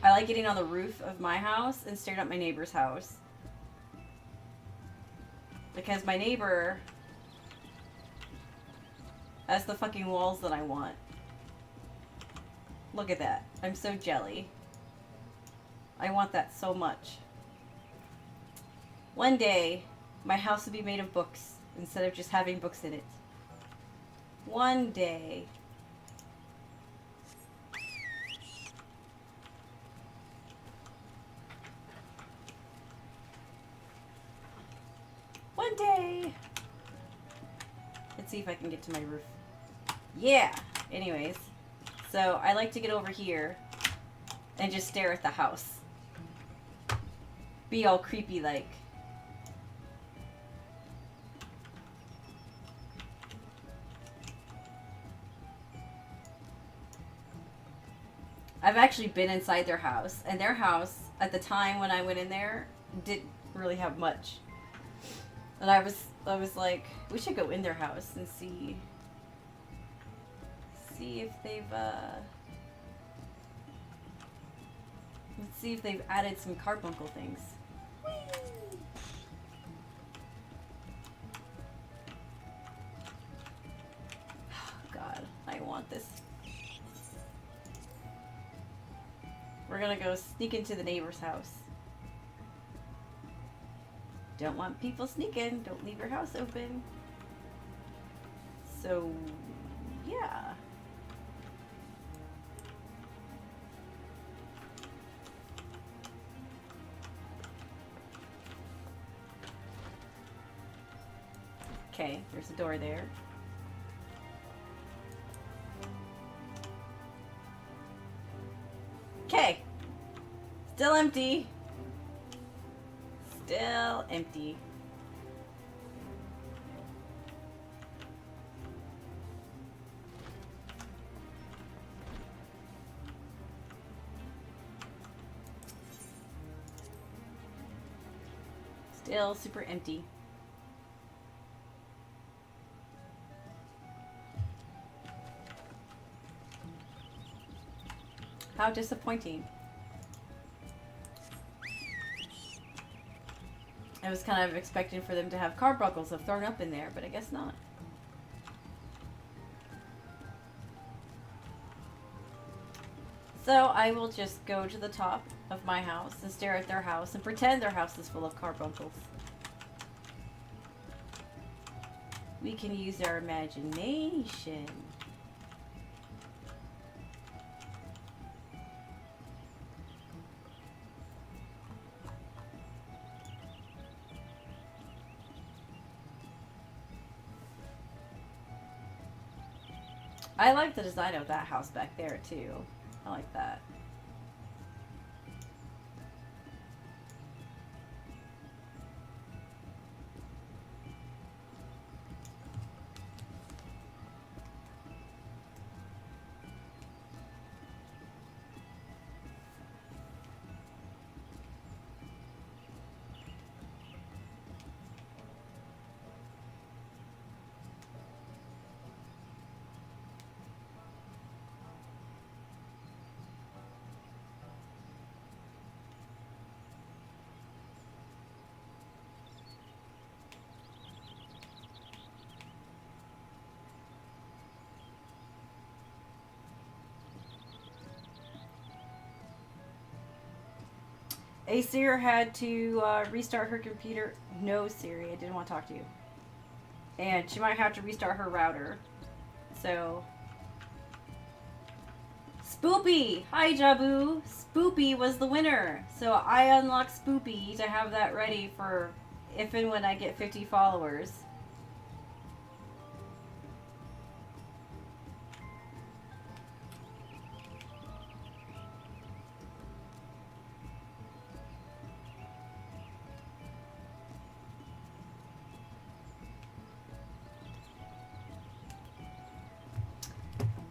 I like getting on the roof of my house and staring at my neighbor's house. Because my neighbor has the fucking walls that I want. Look at that. I'm so jelly. I want that so much. One day, my house will be made of books instead of just having books in it. One day. One day. Let's see if I can get to my roof. Yeah. Anyways. So, I like to get over here and just stare at the house. Be all creepy like. I've actually been inside their house, and their house, at the time when I went in there, didn't really have much. And I was like, we should go in their house and see if they've, let's see if they've added some carbuncle things. Whee! Oh, God, I want this. We're gonna go sneak into the neighbor's house. Don't want people sneaking. Don't leave your house open. So, yeah. Okay, there's a door there. Okay. Still empty. Still empty. Still super empty. How disappointing. I was kind of expecting for them to have carbuncles have thrown up in there, but I guess not. So I will just go to the top of my house and stare at their house and pretend their house is full of carbuncles. We can use our imagination. I like the design of that house back there too. I like that. Acer had to restart her computer. No, Siri, I didn't want to talk to you. And she might have to restart her router. So, Spoopy! Hi, Jabu! Spoopy was the winner. So I unlocked Spoopy to have that ready for if and when I get 50 followers.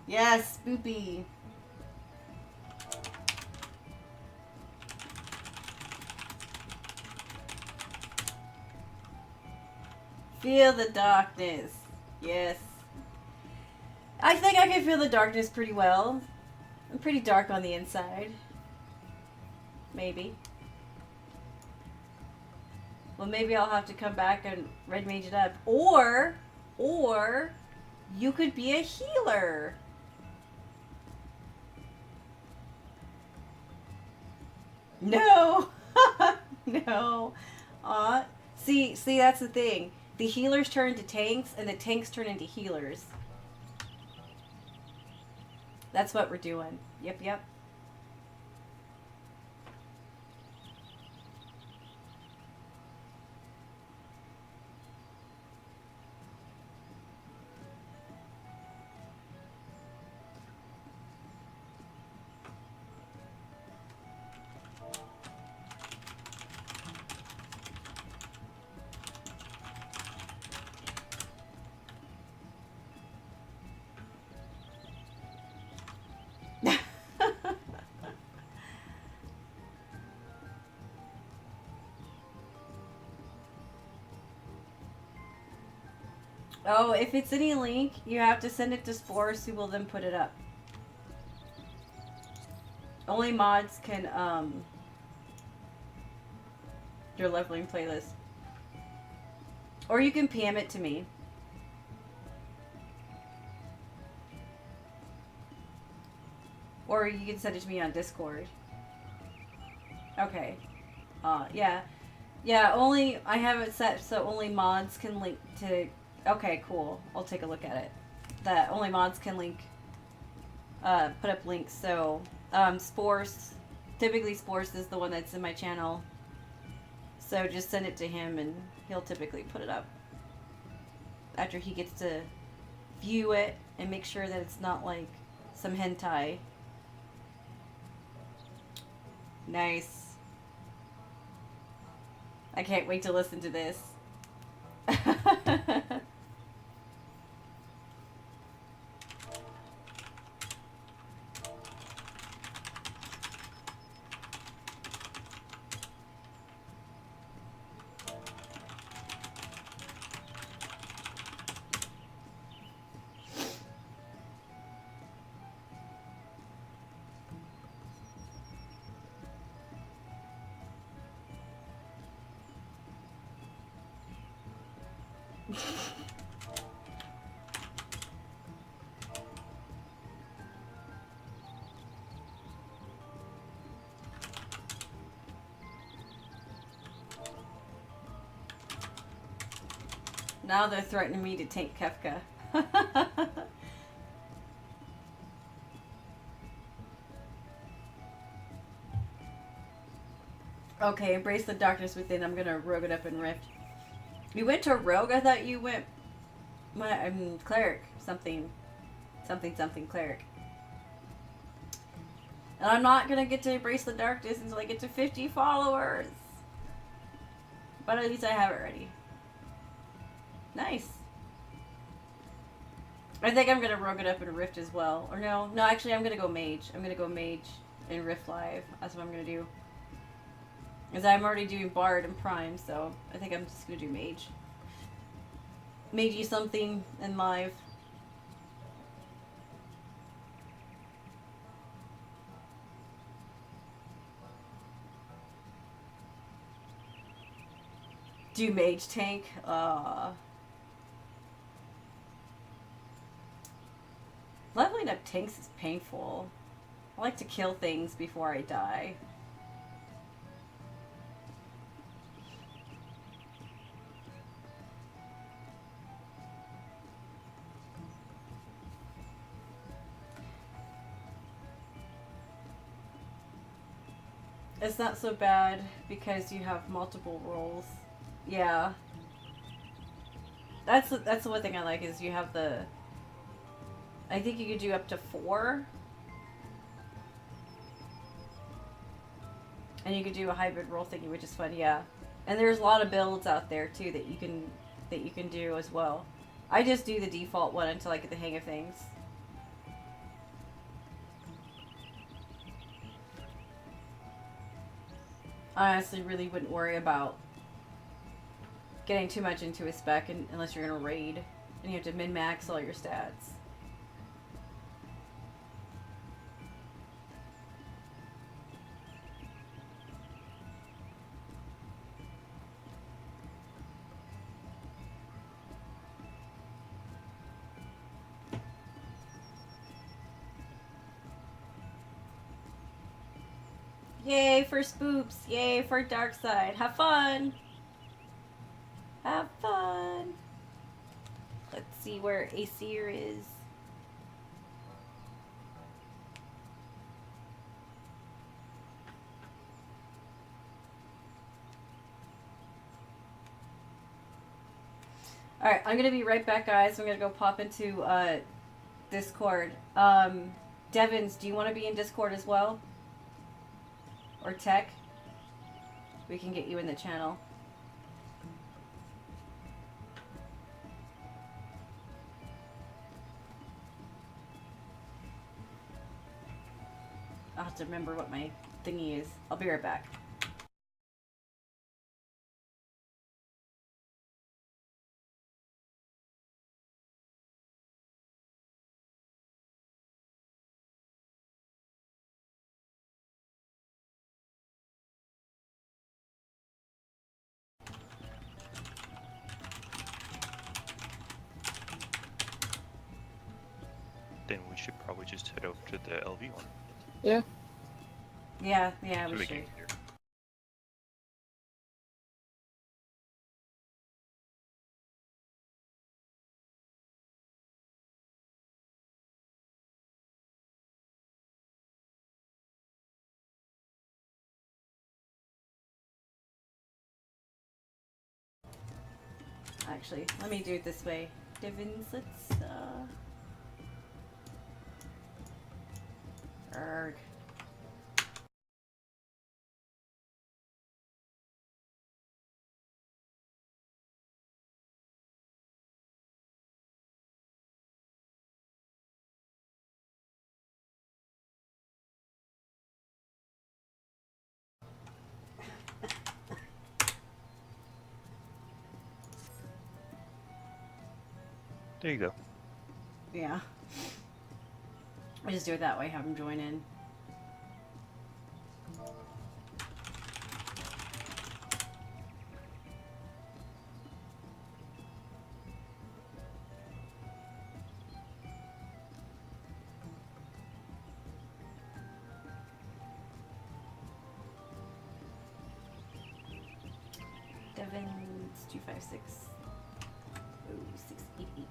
Yes, spoopy. Feel the darkness. Yes. I think I can feel the darkness pretty well. I'm pretty dark on the inside. Maybe. Well, maybe I'll have to come back and red mage it up. Or you could be a healer. No. No. See, that's the thing. The healers turn into tanks, and the tanks turn into healers. That's what we're doing. Yep, yep. Oh, if it's any link, you have to send it to Spores, who will then put it up. Only mods can, your leveling playlist. Or you can PM it to me. Or you can send it to me on Discord. Okay. Yeah. Yeah, I have it set so only mods can link to... Okay, cool. I'll take a look at it. That only mods can link... put up links, so... Spores... Typically Spores is the one that's in my channel. So just send it to him and he'll typically put it up. After he gets to view it and make sure that it's not like some hentai. Nice. I can't wait to listen to this. Now they're threatening me to take Kefka. Okay, embrace the darkness within. I'm gonna rogue it up in Rift. You went to Rogue? I thought you went... I'm Cleric. Something Cleric. And I'm not gonna get to embrace the darkness until I get to 50 followers. But at least I have it ready. Nice. I think I'm gonna rogue it up in Rift as well. Or no, actually I'm gonna go Mage. I'm gonna go Mage in Rift Live. That's what I'm gonna do. Because I'm already doing Bard and Prime, so I think I'm just gonna do Mage. Magey something in Live. Do Mage tank? Leveling up tanks is painful. I like to kill things before I die. It's not so bad because you have multiple roles. Yeah. That's the one thing I like is you have the... I think you could do up to 4. And you could do a hybrid role thingy, which is fun, yeah. And there's a lot of builds out there too that you can do as well. I just do the default one until I get the hang of things. I honestly really wouldn't worry about getting too much into a spec unless you're gonna raid and you have to min-max all your stats. Yay for spoops! Yay for dark side! Have fun! Have fun! Let's see where Aesir is. Alright, I'm gonna be right back, guys. I'm gonna go pop into Discord. Devins, do you want to be in Discord as well? Or Tech? We can get you in the channel. I'll have to remember what my thingy is. I'll be right back. Then we should probably just head over to the LV one. Yeah. Yeah, So we we should. can hear. Actually, let me do it this way. Divins, let's, Erg. There you go. Yeah. I just do it that way, have them join in. Devins 256. Ooh, 688.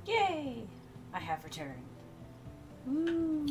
Yay! I have returned. Woo!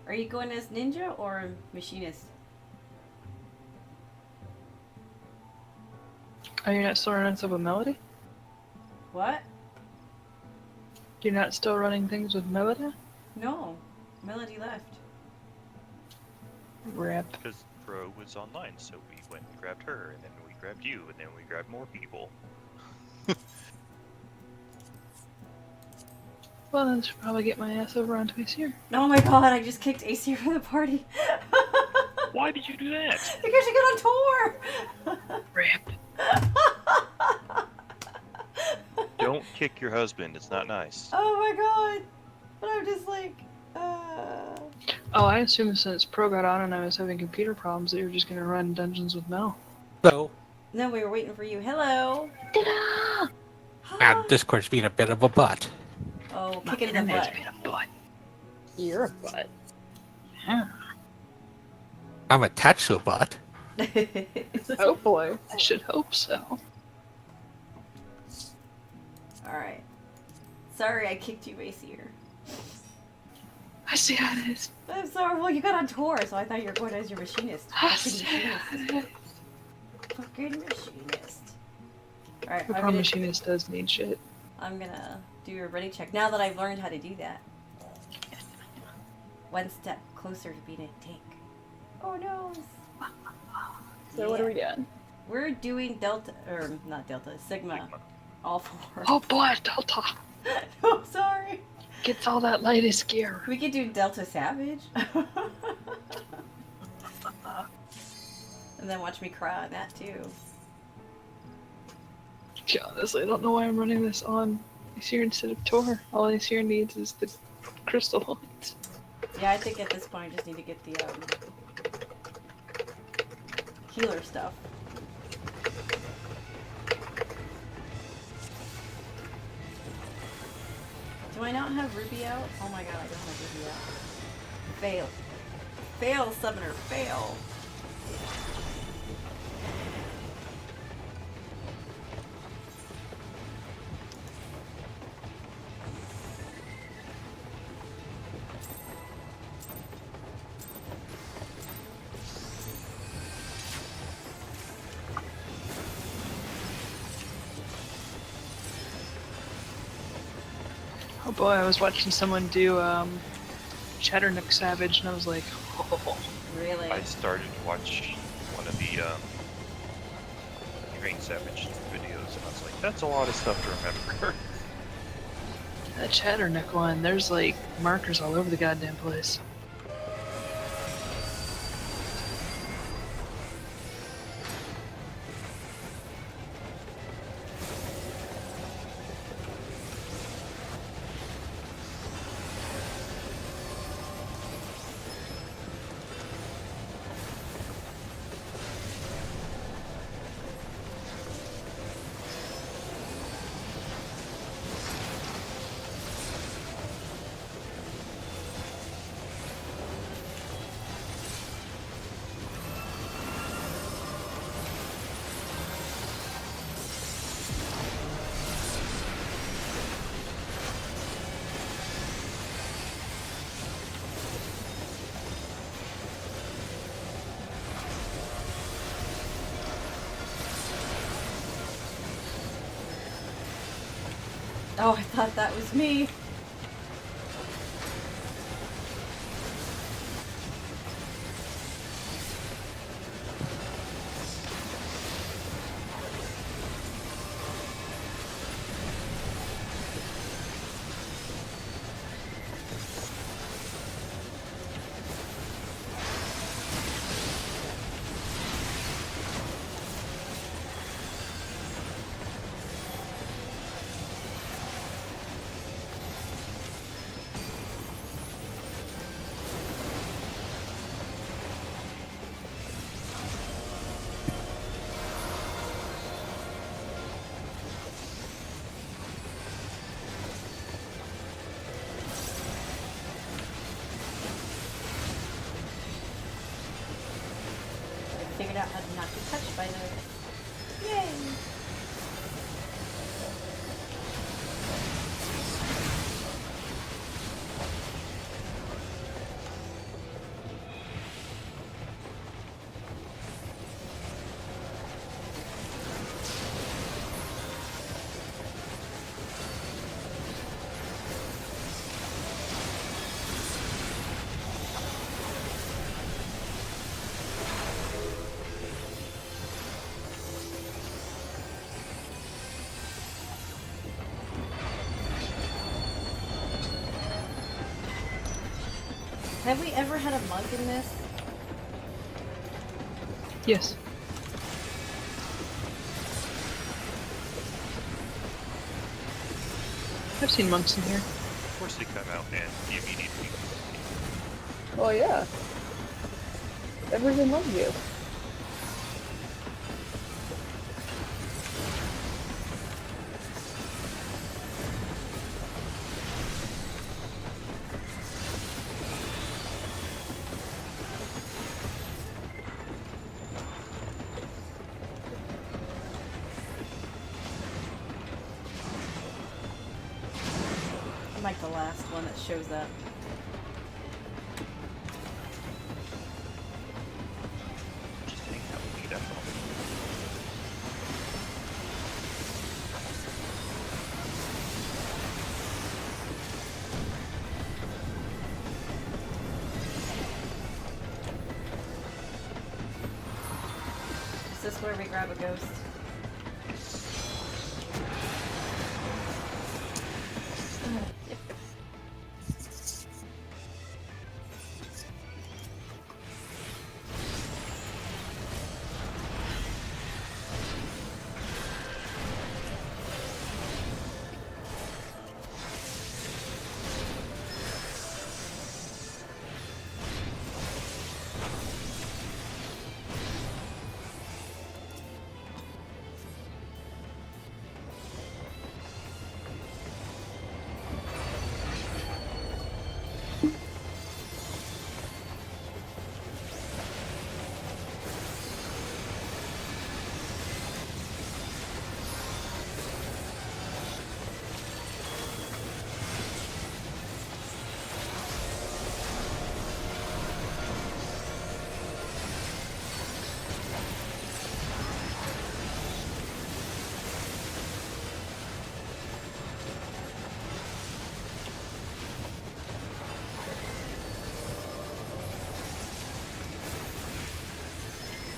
Are you going as ninja or machinist? Are you not still running stuff with Melody? What? You're not still running things with Melody? No. Melody left. Rip. Because Bro was online, so we went and grabbed her, and then we grabbed you, and then we grabbed more people. Well, then I should probably get my ass over onto his here. Oh my god, I just kicked AC from the party. Why did you do that? Because she got on tour! Rip. Don't kick your husband. It's not nice. Oh my god. But I'm just like, Oh, I assumed since Pro got on and I was having computer problems that you were just gonna run dungeons with Mel. So, No, we were waiting for you. Hello. and Discord's being a bit of a butt. Oh, My kicking the internet's butt. being a butt. You're a butt. Yeah. I'm attached to a butt. Oh boy. I should hope so. Alright. Sorry I kicked you, Aesir. I see how it is. I'm sorry. Well, you got on tour, so I thought you were going as your machinist. I Fucking see how machinist. it is. Fucking machinist. Alright, The pro machinist does need shit. I'm gonna do a ready check now that I've learned how to do that. One step closer to being a tank. Oh no. So what are we doing? We're doing Delta, or not Delta, Sigma. All four. Oh boy, Delta. Oh, sorry. Gets all that latest gear. We could do Delta Savage. And then watch me cry on that too. Yeah, honestly, I don't know why I'm running this on Aesir instead of Tor. All Aesir needs is the crystal lights. Yeah, I think at this point I just need to get the healer stuff. Do I not have Ruby out? Oh my god, I don't have Ruby out. Fail. Fail, Summoner, fail. Oh boy, I was watching someone do Chatternook Savage, and I was like, oh. Really? I started to watch one of the Train Savage videos, and I was like, that's a lot of stuff to remember. That Chatternook one, there's like markers all over the goddamn place. Oh, I thought that was me. I figured out how to not get touched by those. Yay! Have we ever had a monk in this? Yes. I've seen monks in here. Of course they come out and the immediate people. Well, yeah. Everyone loves you. I'm like the last one that shows up. Just hang out with me, that's all. Is this where we grab a ghost? Yep.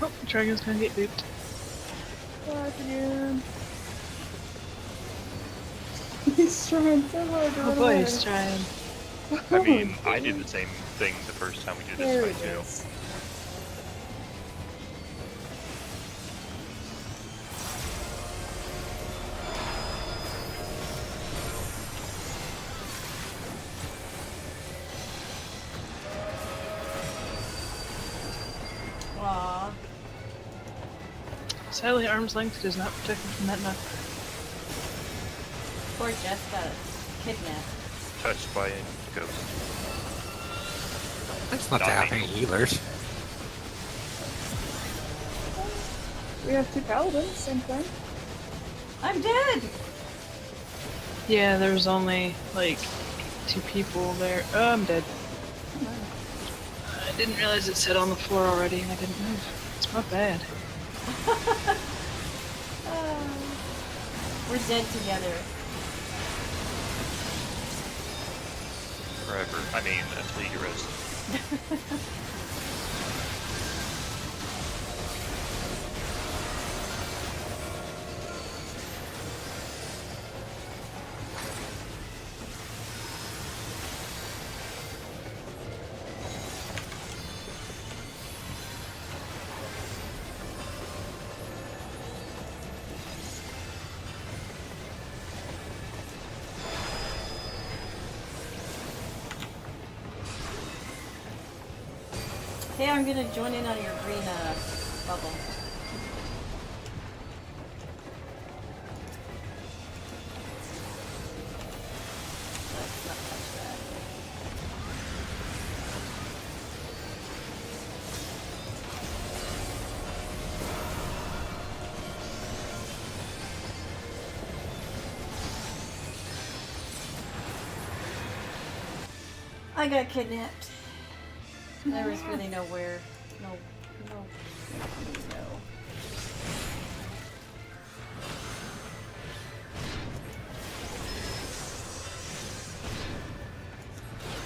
Oh, the dragon's gonna get duped. Back again. He's trying so hard to Oh run boy, away. he's trying. I mean, I did the same thing the first time we did There this it fight too. is. Aww. Sadly, arm's length does not protect me from that knock. Poor Jess got kidnapped. Touched by a ghost. That's not to Not have me. any healers. We have 2 paladins, same thing. I'm dead! Yeah, there was only like 2 people there. Oh, I'm dead. I didn't realize it said on the floor already and I didn't move. It's my bad. We're dead together. Forever. I mean, until you rest. Hey, I'm gonna join in on your green bubble. Let's not touch that. I got kidnapped. There was really nowhere. No.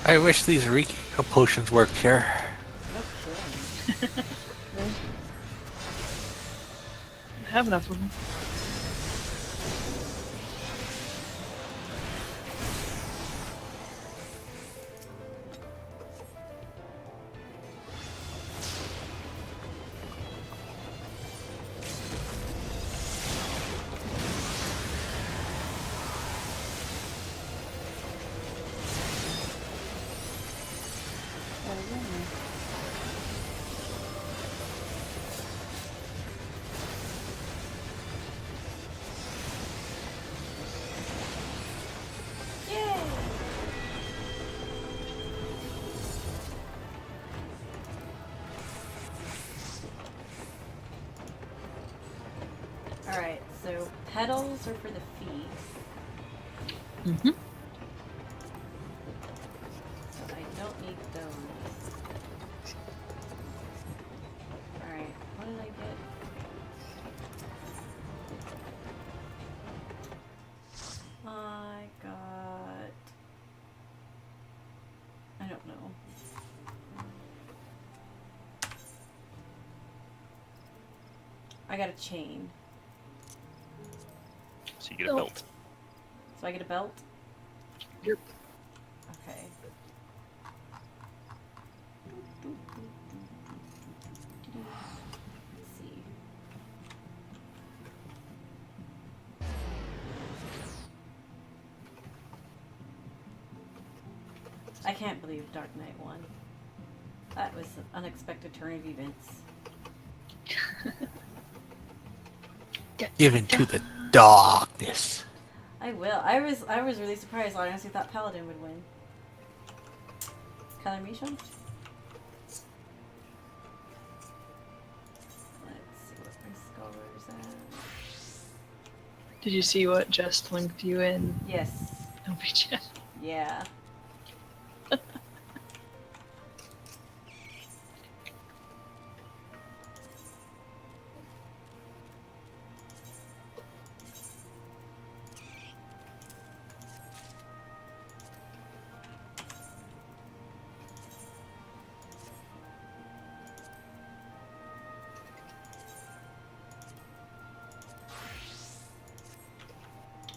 I wish these recall potions worked here. Okay. I have enough of them. Alright, so petals are for the feet. Mm-hmm. So I don't need those. Alright, what did I get? I got... I don't know. I got a chain. So you get a belt. So I get a belt? Yep. Okay. Let's see. I can't believe Dark Knight won. That was an unexpected turn of events. Given to the darkness. I will. I was really surprised. I honestly thought Paladin would win. Color Misha? Let's see what my scholar's at. Did you see what Just linked you in? Yes. LP Yeah.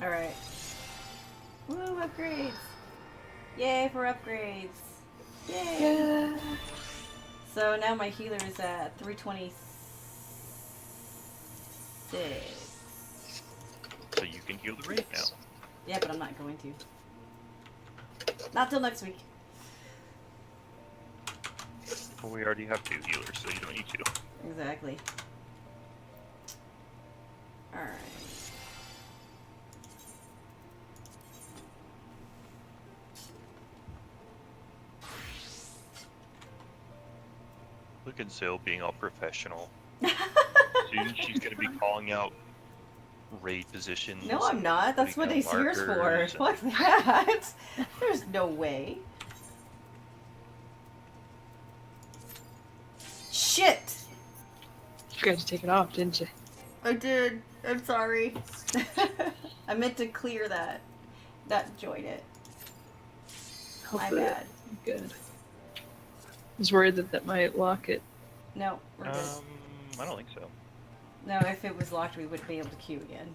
Alright. Woo, upgrades! Yay for upgrades! Yay! Yeah. So now my healer is at 326. So you can heal the raid now. Yeah, but I'm not going to. Not till next week. Well, we already have 2 healers, so you don't need to. Exactly. Alright. Look at Zill being all professional. Soon she's gonna be calling out raid positions. No, I'm not. That's what putting he's down here for. markers. Fuck that. There's no way. Shit! You forgot to take it off, didn't you? I did. I'm sorry. I meant to clear that. Not join it. My Hopefully bad. good. I was worried that that might lock it. No, we're good. I don't think so. No, if it was locked, we wouldn't be able to queue again.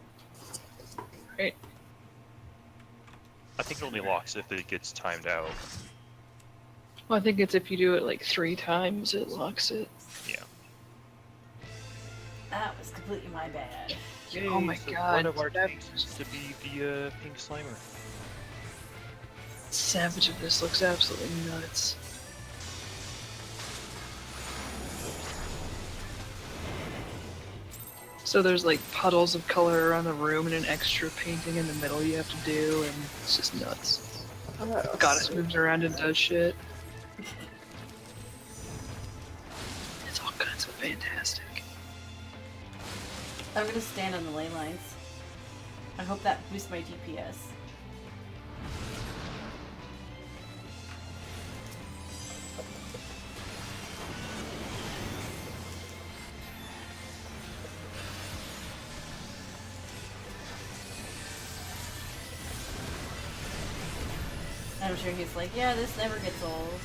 Right. I think it only locks if it gets timed out. Well, I think it's if you do it like 3 times, it locks it. Yeah. That was completely my bad. Oh my so god. One of our that tanks is to be the pink slimer. savage of this looks absolutely nuts. So there's like puddles of color around the room and an extra painting in the middle you have to do, and it's just nuts. Goddess moves around and does shit. It's all kinds of fantastic. I'm gonna stand on the ley lines. I hope that boosts my DPS. I'm sure he's like, yeah, this never gets old.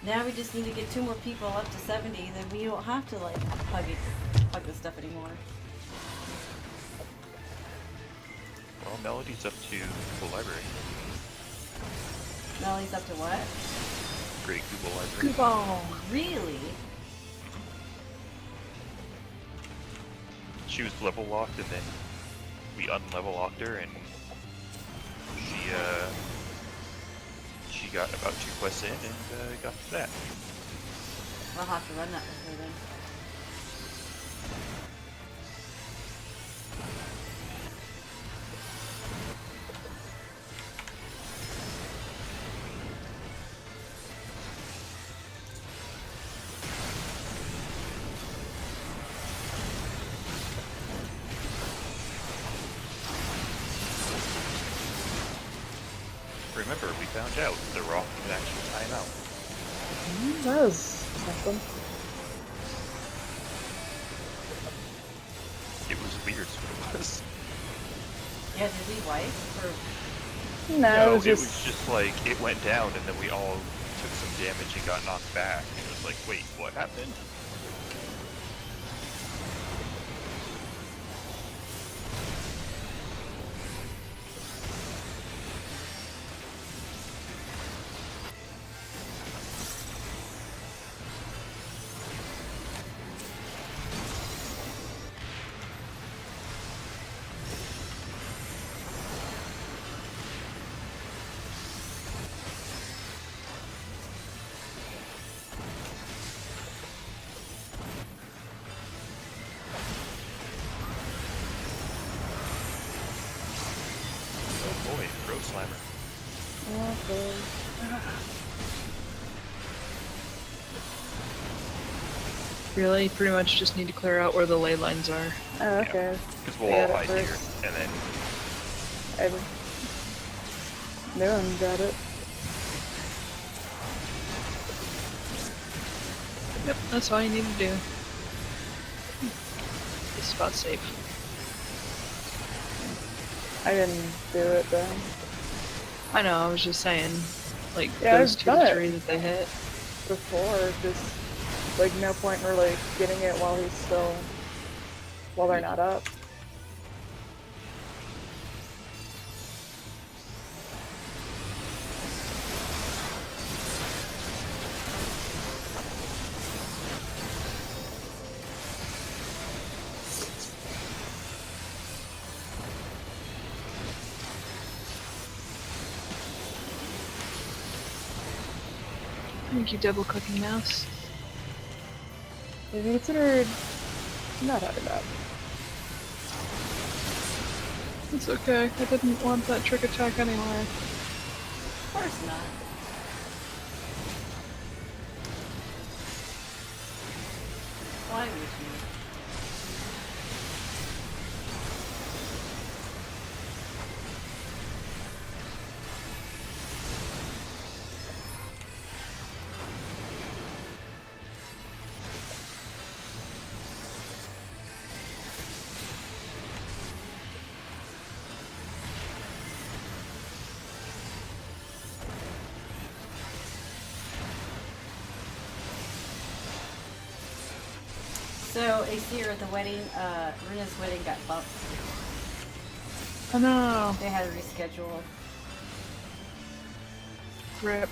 Now we just need to get 2 more people up to 70, then we don't have to like hug this stuff anymore. Well, Melody's up to the library. Melly's up to what? Great Google Library. Goodball. Really? She was level locked, and then we unlevel locked her, and she got about 2 quests in and got to that. I'll have to run that with her then. Remember, we found out the rock can actually time out. That was something. It was weird, so it was. Yeah, did we wipe? Or No, it was just like, it went down, and then we all took some damage and got knocked back. And it was like, wait, what happened? Oh boy, Road Slammer. Okay. Really, pretty much just need to clear out where the ley lines are. Oh, okay. Because we'll I all got it hide here, first. and then No one got it. Yep, that's all you need to do. This spot's safe. I didn't do it then. I know, I was just saying, like, Yeah, those I've 2 done to it. 3 that they hit. Before, just like no point in really getting it while they're not up. Thank you, double clicking mouse. Have you considered not having that? It's okay, I didn't want that trick attack anyway. of course not. Why would you? So, AC at the wedding, Rena's wedding got bumped. Oh no! They had to reschedule. Rip.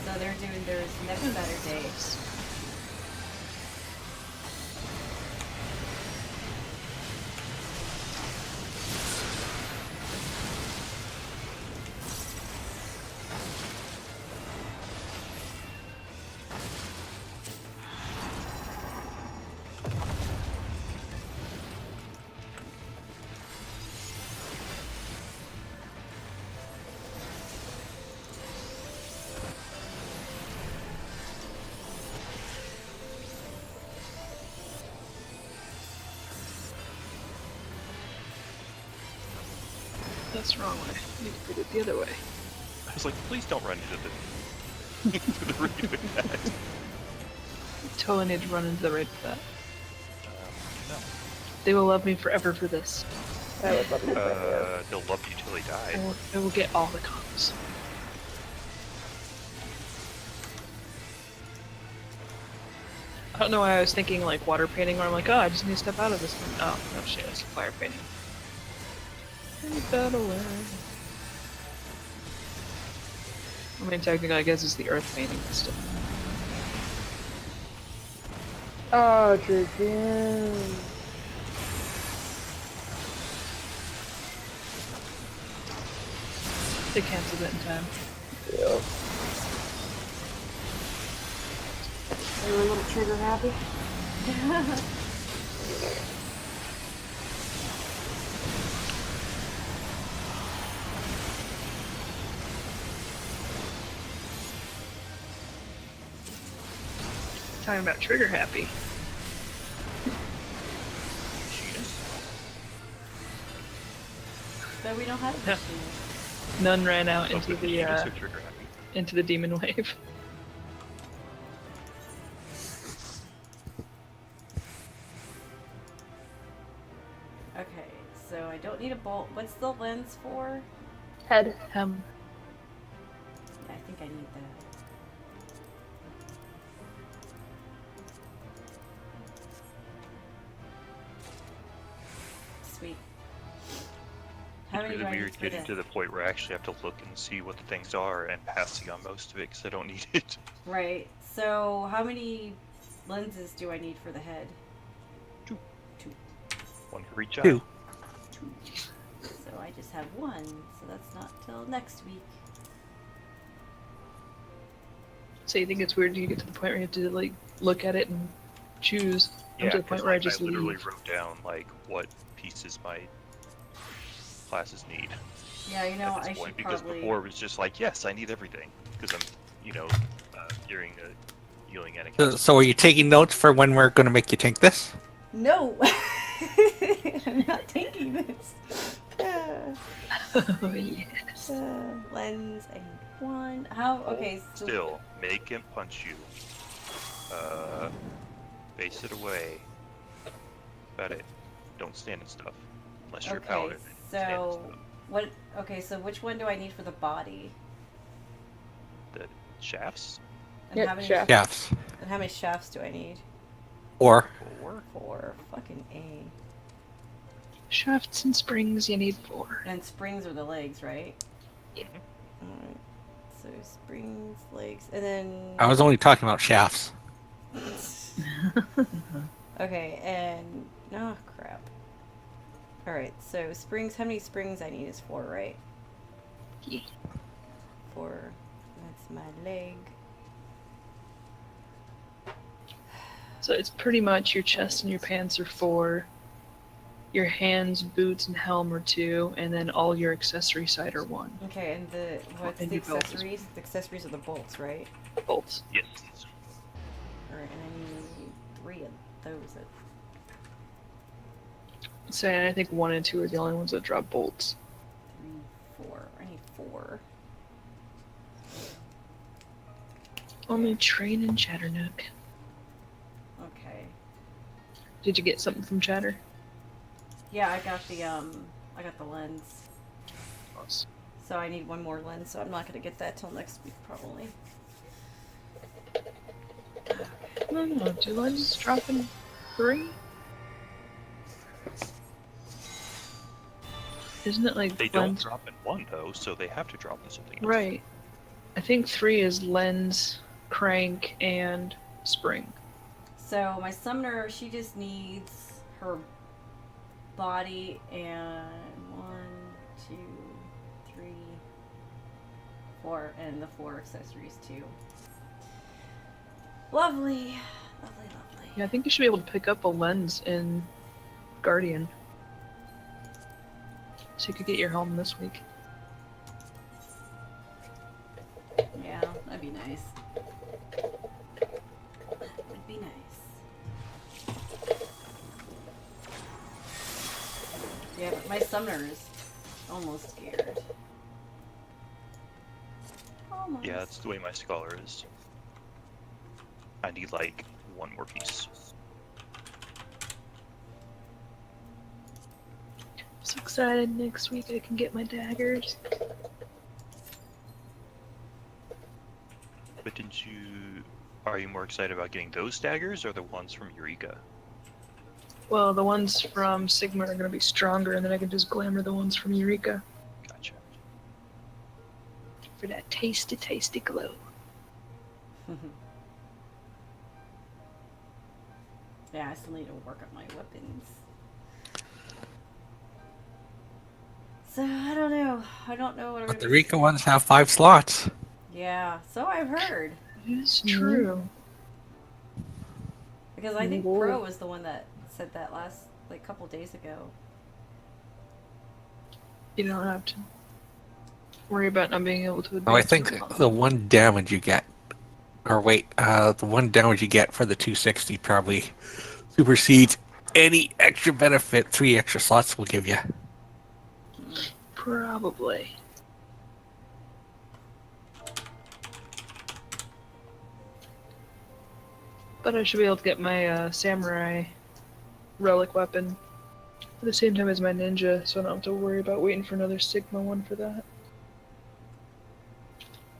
So they're doing theirs next Saturday. That's the wrong way. You need to put it the other way. I was like, please don't run into the into the root with that. You totally need to run into the right for that. No. They will love me forever for this. I would love you to They'll love you till they die. I will get all the comps. I don't know why I was thinking like water painting, where I'm like, oh, I just need to step out of this one. Oh, no shit, it's fire painting. Take that away. I mean, technically, I guess it's the earth painting, but still. Oh, Dragoon. They canceled it in time. Yep. Are you a little trigger happy? Talking about trigger happy. She is. But we don't have a Yeah. machine. None ran out Oh, into but the she is so trigger happy. into the demon wave. Okay, so I don't need a bolt. What's the lens for? Head. Yeah, I think I need that. Sweet. How It's many do really I need weird for getting this? to the point where I actually have to look and see what the things are and passing on most of it because I don't need it. Right. So how many lenses do I need for the head? One for each eye. Two. Two. So I just have one. So that's not till next week. So you think it's weird you get to the point where you have to like look at it and choose? I'm Yeah, to the point 'cause, where I like, just literally leave. wrote down like what pieces my classes need Yeah, you know, at this I point should because probably. before it was just like, yes, I need everything because I'm, gearing a healing and a So, casting. so are you taking notes for when we're going to make you take this? No! I'm not taking this. Oh yes. Lens, I need one. How? Okay, so. Still, make him punch you. Face it away. About it. Don't stand and stuff. Unless you're a Okay, paladin. Stand and so. stuff. What? Okay, so which one do I need for the body? The shafts? And Yep, how many? shaft. Yes. And how many shafts do I need? Or 4? 4. Fucking A. Shafts and springs, you need 4. And springs are the legs, right? Yeah. Alright. So springs, legs, and then. I was only talking about shafts. Okay, and oh crap. All right, so springs. How many springs I need is 4, right? Yeah. 4. That's my leg. So it's pretty much your chest and your pants are 4, your hands, boots, and helm are 2, and then all your accessory side are 1. Okay, and what's And the your belt is- accessories? The accessories are the bolts, right? Bolts. Yes. All right, and I need 3 of those. So I think 1 and 2 are the only ones that drop bolts. 3, 4. I need 4. Only train in Chatternook. Okay. Did you get something from Chatter? Yeah, I got the lens. Nice. So I need one more lens. So I'm not gonna get that till next week, probably. No, 2 lenses dropping 3? Isn't it like They don't lens? drop in 1 though, so they have to drop in something else. Right. I think 3 is lens, crank, and spring. So my summoner, she just needs her body and 1, 2, 3, 4, and the 4 accessories too. Lovely, lovely, lovely. Yeah, I think you should be able to pick up a lens in Guardian. So you could get your helm this week. Yeah, that'd be nice. That would be nice. Yeah, but my summoner is almost scared. Almost. Yeah, that's the way my scholar is. I need like 1 more piece. So excited next week I can get my daggers. But didn't you Are you more excited about getting those daggers or the ones from Eureka? Well, the ones from Sigma are going to be stronger, and then I can just glamour the ones from Eureka Gotcha. for that tasty, tasty glow. Yeah, I still need to work on my weapons. So I don't know. I don't know what I'm But the gonna Rika ones have 5 slots. Yeah, so I've heard. It's true. Because I think Lord. Pro was the one that said that couple days ago. You don't have to worry about not being able to advance. Oh, I think the 1 damage you get, or wait, the 1 damage you get for the 260 probably supersedes any extra benefit 3 extra slots will give you. Probably. But I should be able to get my samurai relic weapon at the same time as my ninja, so I don't have to worry about waiting for another Sigma one for that.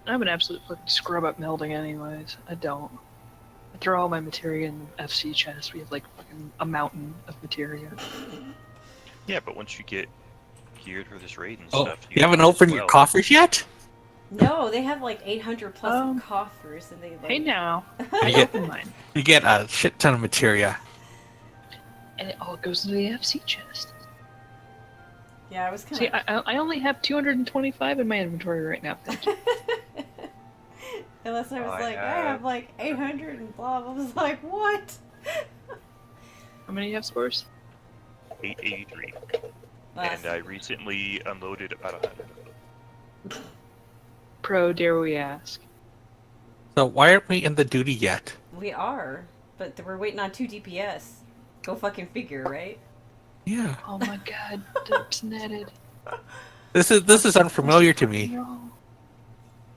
I'm an absolute fucking scrub at melding anyways. I don't. I throw all my materia in the FC chest. We have like fucking a mountain of materia. Yeah, but once you get geared for this raid and Oh, stuff, you haven't might as opened your well. coffers yet? No, they have like 800 plus Um, coffers, and they like. Hey now, You I get, open mine. you get a shit ton of materia. And it all goes into the FC chest. Yeah, I was kind See, of. I only have 225 in my inventory right now. Unless I was I like, I have- have like 800 and blah. I was like, what? How many do you have, Spores? 883. Last- And I recently unloaded about 100. Pro, dare we ask? So why aren't we in the duty yet? We are, but we're waiting on 2 DPS. Go fucking figure, right? Yeah. Oh my god, Dup's netted. This is unfamiliar to me. No.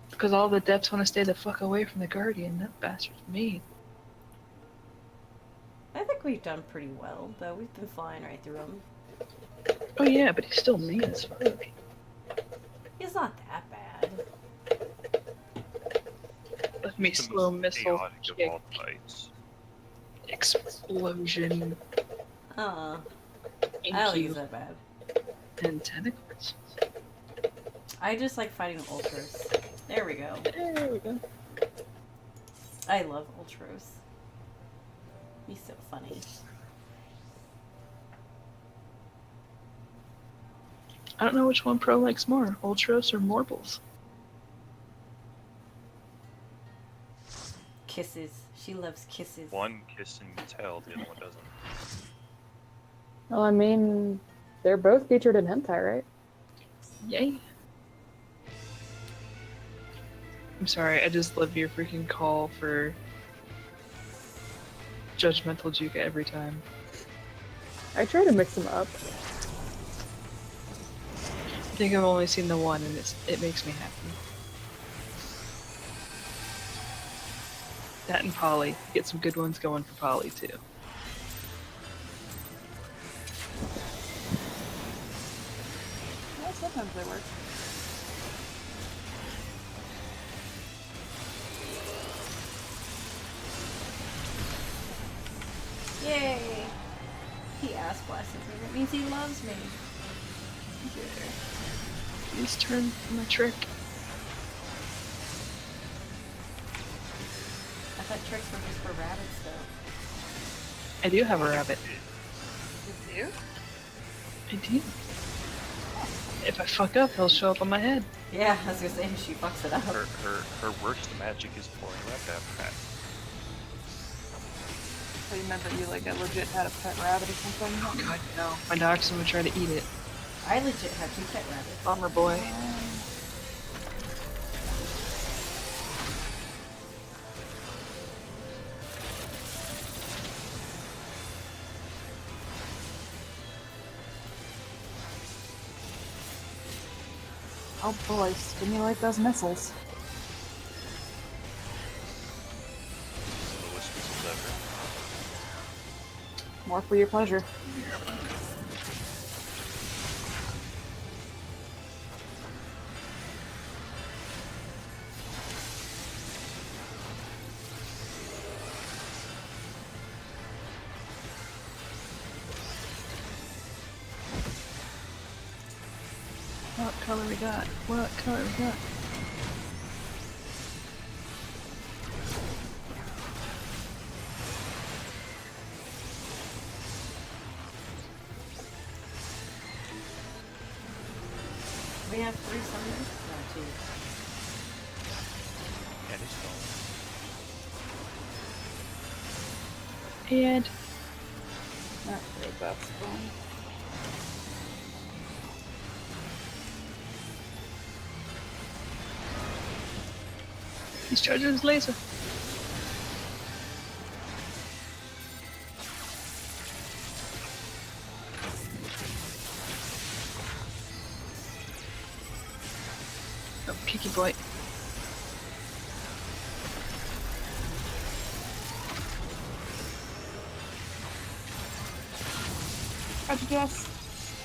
Because all the depths want to stay the fuck away from the Guardian. That bastard's mean. I think we've done pretty well, though. We've been flying right through him. Oh yeah, but he's still mean as fuck. He's not that bad. Let me The slow most missile chaotic of kick all fights. explosion. I Thank don't think you. he's that bad. And tentacles. I just like fighting ultras. There we go. There we go. I love ultras. He's so funny. I don't know which one Pro likes more, Ultros or Morbles. Kisses. She loves kisses. One kiss and you tell, the other one doesn't. Well, I mean, they're both featured in hentai, right? Yay. I'm sorry, I just love your freaking call for judgmental Juka every time. I try to mix them up. I think I've only seen the one, and it makes me happy. That and Polly. Get some good ones going for Polly, too. Well, sometimes they work. Yay! He ass blasted me. That means he loves me. Please turn for my trick. I thought tricks were just for rabbits, though. I do have a rabbit. You do? I do. If I fuck up, he'll show up on my head. Yeah, I was gonna say she fucks it up. Her worst magic is pouring rabbit after that. So you meant that you like legit had a pet rabbit or something? Oh god, no. My dog's gonna try to eat it. I legit have 2 pet rabbits. Bummer boy. Oh boy, stimulate those missiles. Lowest missiles ever. More for your pleasure. color we got? What color we got? We have 3 summoners? No, 2. And it's gone. And Not sure if that's fun. he's charging his laser. Oh, kicky boy. How'd you guess?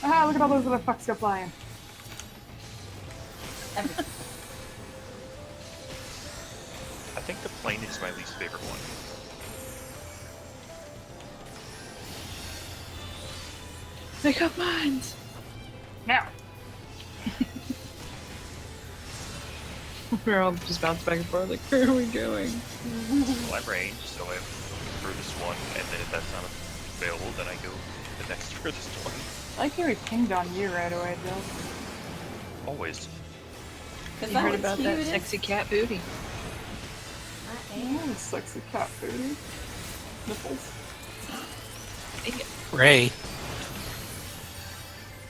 Ah, look at all those little fucks go flying. I think the plane is my least favorite one. Make up minds. Now. We're all just bouncing back and forth like, where are we going? Well, I'm ranged, so I have the furthest one, and then if that's not available, then I go to the next furthest one. I like how he pinged on you right away, Jill. Always. Because You heard about that sexy cat booty. I am. Oh, sexy cat booty. Nipples. Ray.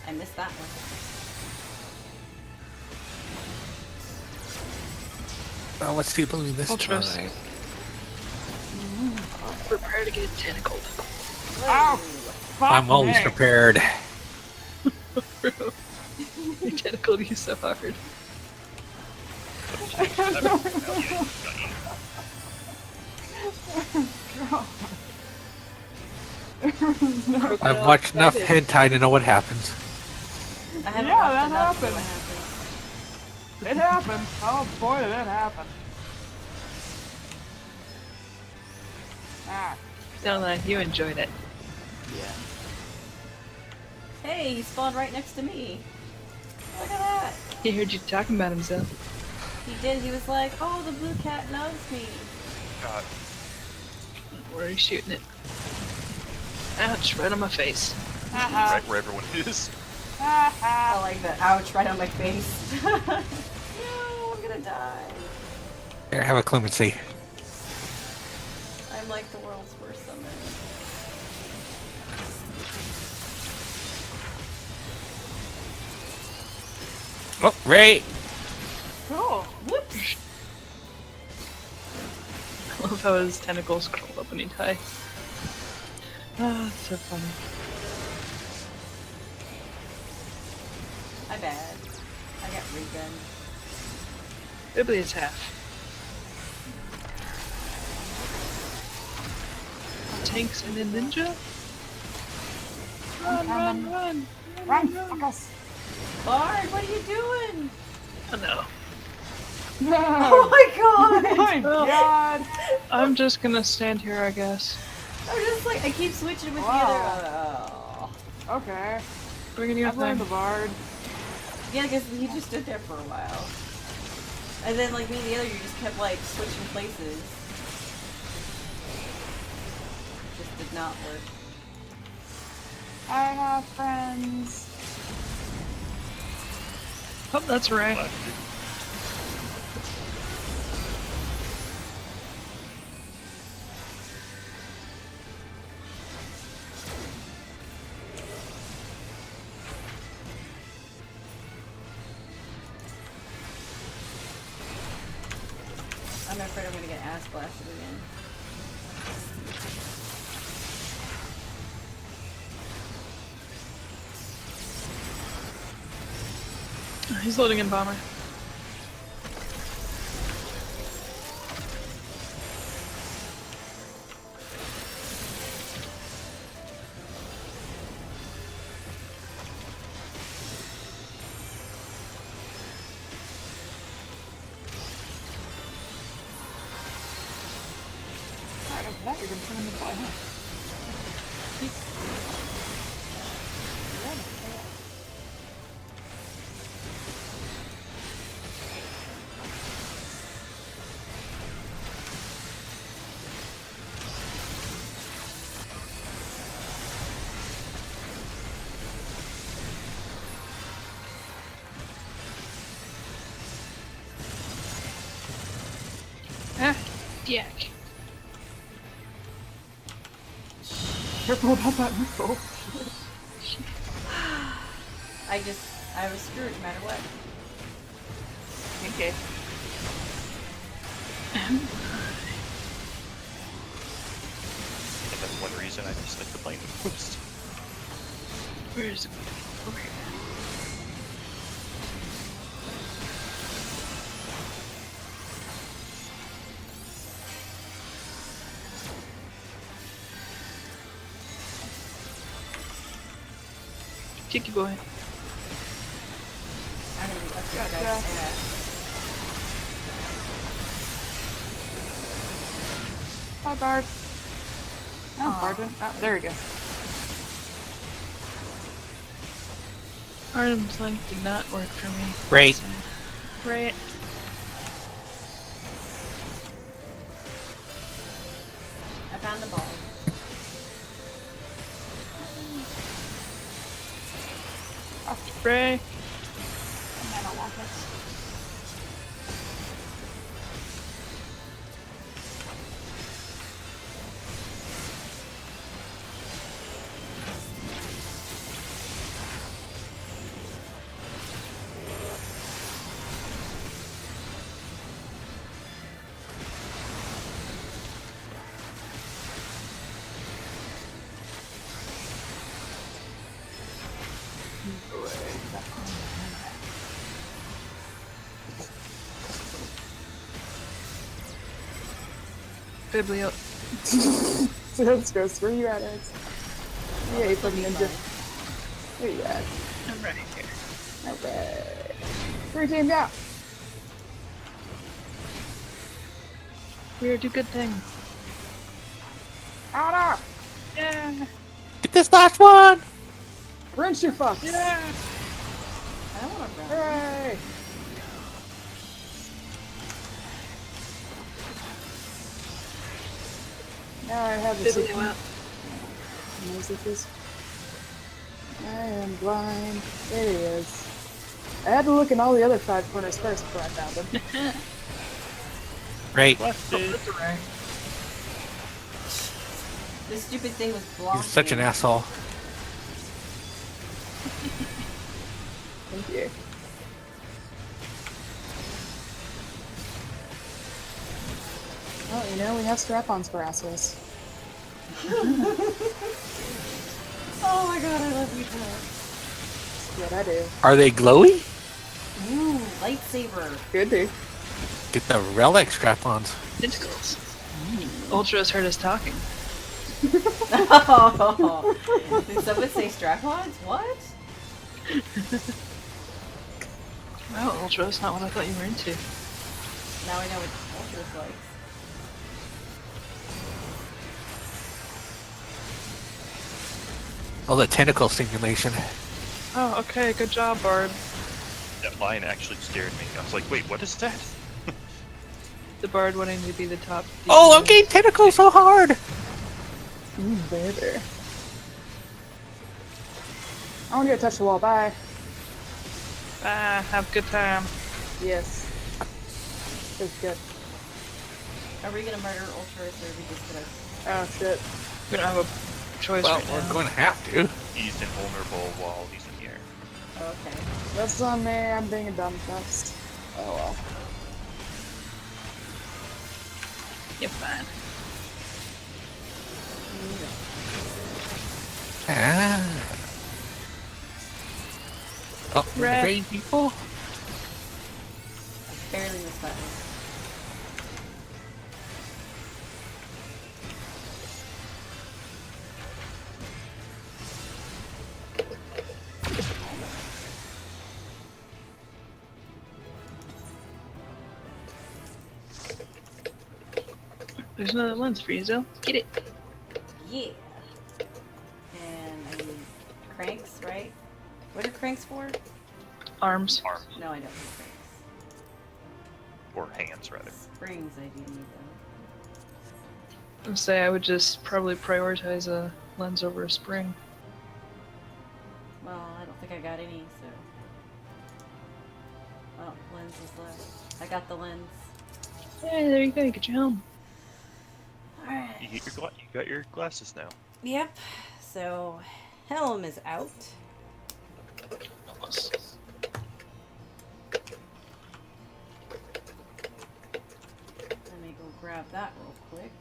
I missed that one. Well, let's see believe this Ultras. time. Prepare to get tentacled. Ow! Fuck I'm always me. prepared. Bro, they tentacled you so hard. I've watched enough hentai to know what happens. I haven't Yeah, watched that enough to happened. what happened. It happened. Oh boy, did it happen. Ah, Sound like you enjoyed it. yeah. Hey, he spawned right next to me. Look at that. He heard you talking about himself. He did. He was like, oh, the blue cat knows me. God. Where are you shooting it? Ouch, right on my face. Right where everyone is. I like that. Ouch, right on my face. No, I'm gonna die. Here, have a clemency. I'm like the world's worst summoner. Oh, Ray! Cool. Whoops. I love how his tentacles curl up when he dies. Ah, it's so funny. My bad. I got regun. Maybe it's half. Tanks and a ninja? Run, run, run! Run, fuckers. Bard, what are you doing? Oh no. No. Oh my god! Oh my god. I'm just gonna stand here, I guess. I'm just like, I keep switching with Wow. the other. Oh. Okay. We're gonna I've learned the bard. Yeah, because he just stood there for a while. And then, like, me and the other, you just kept, like, switching places. Just did not work. I have friends. Oh, that's right. I'm afraid I'm gonna get ass blasted again. He's loading in bomber. Right after that, you're gonna turn into fly, huh? Yak. Careful about that missile. I was screwed no matter what. Okay. And that's one reason I dislike the plane most. Where is it? Over here. Cheeky boy. I'm gonna be let's go guys. Gotcha. Hi, Bard. Oh, Aw. Bard. Oh, there we go. Arm's length did not work for me. Right. So- Right. I found the ball. Spray. I don't want this. Biblio. So let's go. Where you at, Alex? Yeah, you put ninja. Where you at? I'm right here. Alright. 3 teams out. We are do good things. Out. Yeah. Get this last one! Rinse your fucks. Yeah. I don't want to run. Hooray. Now I have the Biblio secret. out. Music is. I am blind. There he is. I had to look in all the other 5 corners first before I found him. Right. Oh, that's alright. This stupid thing was blocking. He's such an asshole. Thank you. Well, you know, we have strap-ons for assholes. Oh my god, I love you, Tyler. That's what I do. Are they glowy? Ooh, lightsaber. Could be. Get the relic strap-ons. Tentacles. Ultra's heard us talking. Oh, did someone say strap-ons? What? Wow, Ultra, that's not what I thought you were into. Now I know what Ultra's like. Oh, the tentacle simulation. Oh, okay, good job, Bard. That line actually scared me. I was like, wait, what is that? The Bard wanting to be the top. Oh, I'm getting tentacles so hard! Ooh, baby. I want to go touch the wall. Bye. Ah, have a good time. Yes. That's good. Are we gonna murder Ultras or are we just gonna... Oh, shit. We don't have a choice Well, right we're now. going to have to. He's invulnerable while he's in the air. Okay. That's on me. I'm being a dumb fucks. Oh, well. You're fine. Ah. Oh, Red. great people. Barely missed that one. There's another lens for you, Zil. Get it. Yeah. And I need cranks, right? What are cranks for? Arms. Arms. No, I don't need cranks. Or hands, rather. Springs I do need though. I'd say I would just probably prioritize a lens over a spring. Well, I don't think I got any, so... Oh, lens is left. I got the lens. Hey, there you go. You get your helm. Alright. You got your glasses now. Yep. So, Helm is out. Let me go grab that real quick.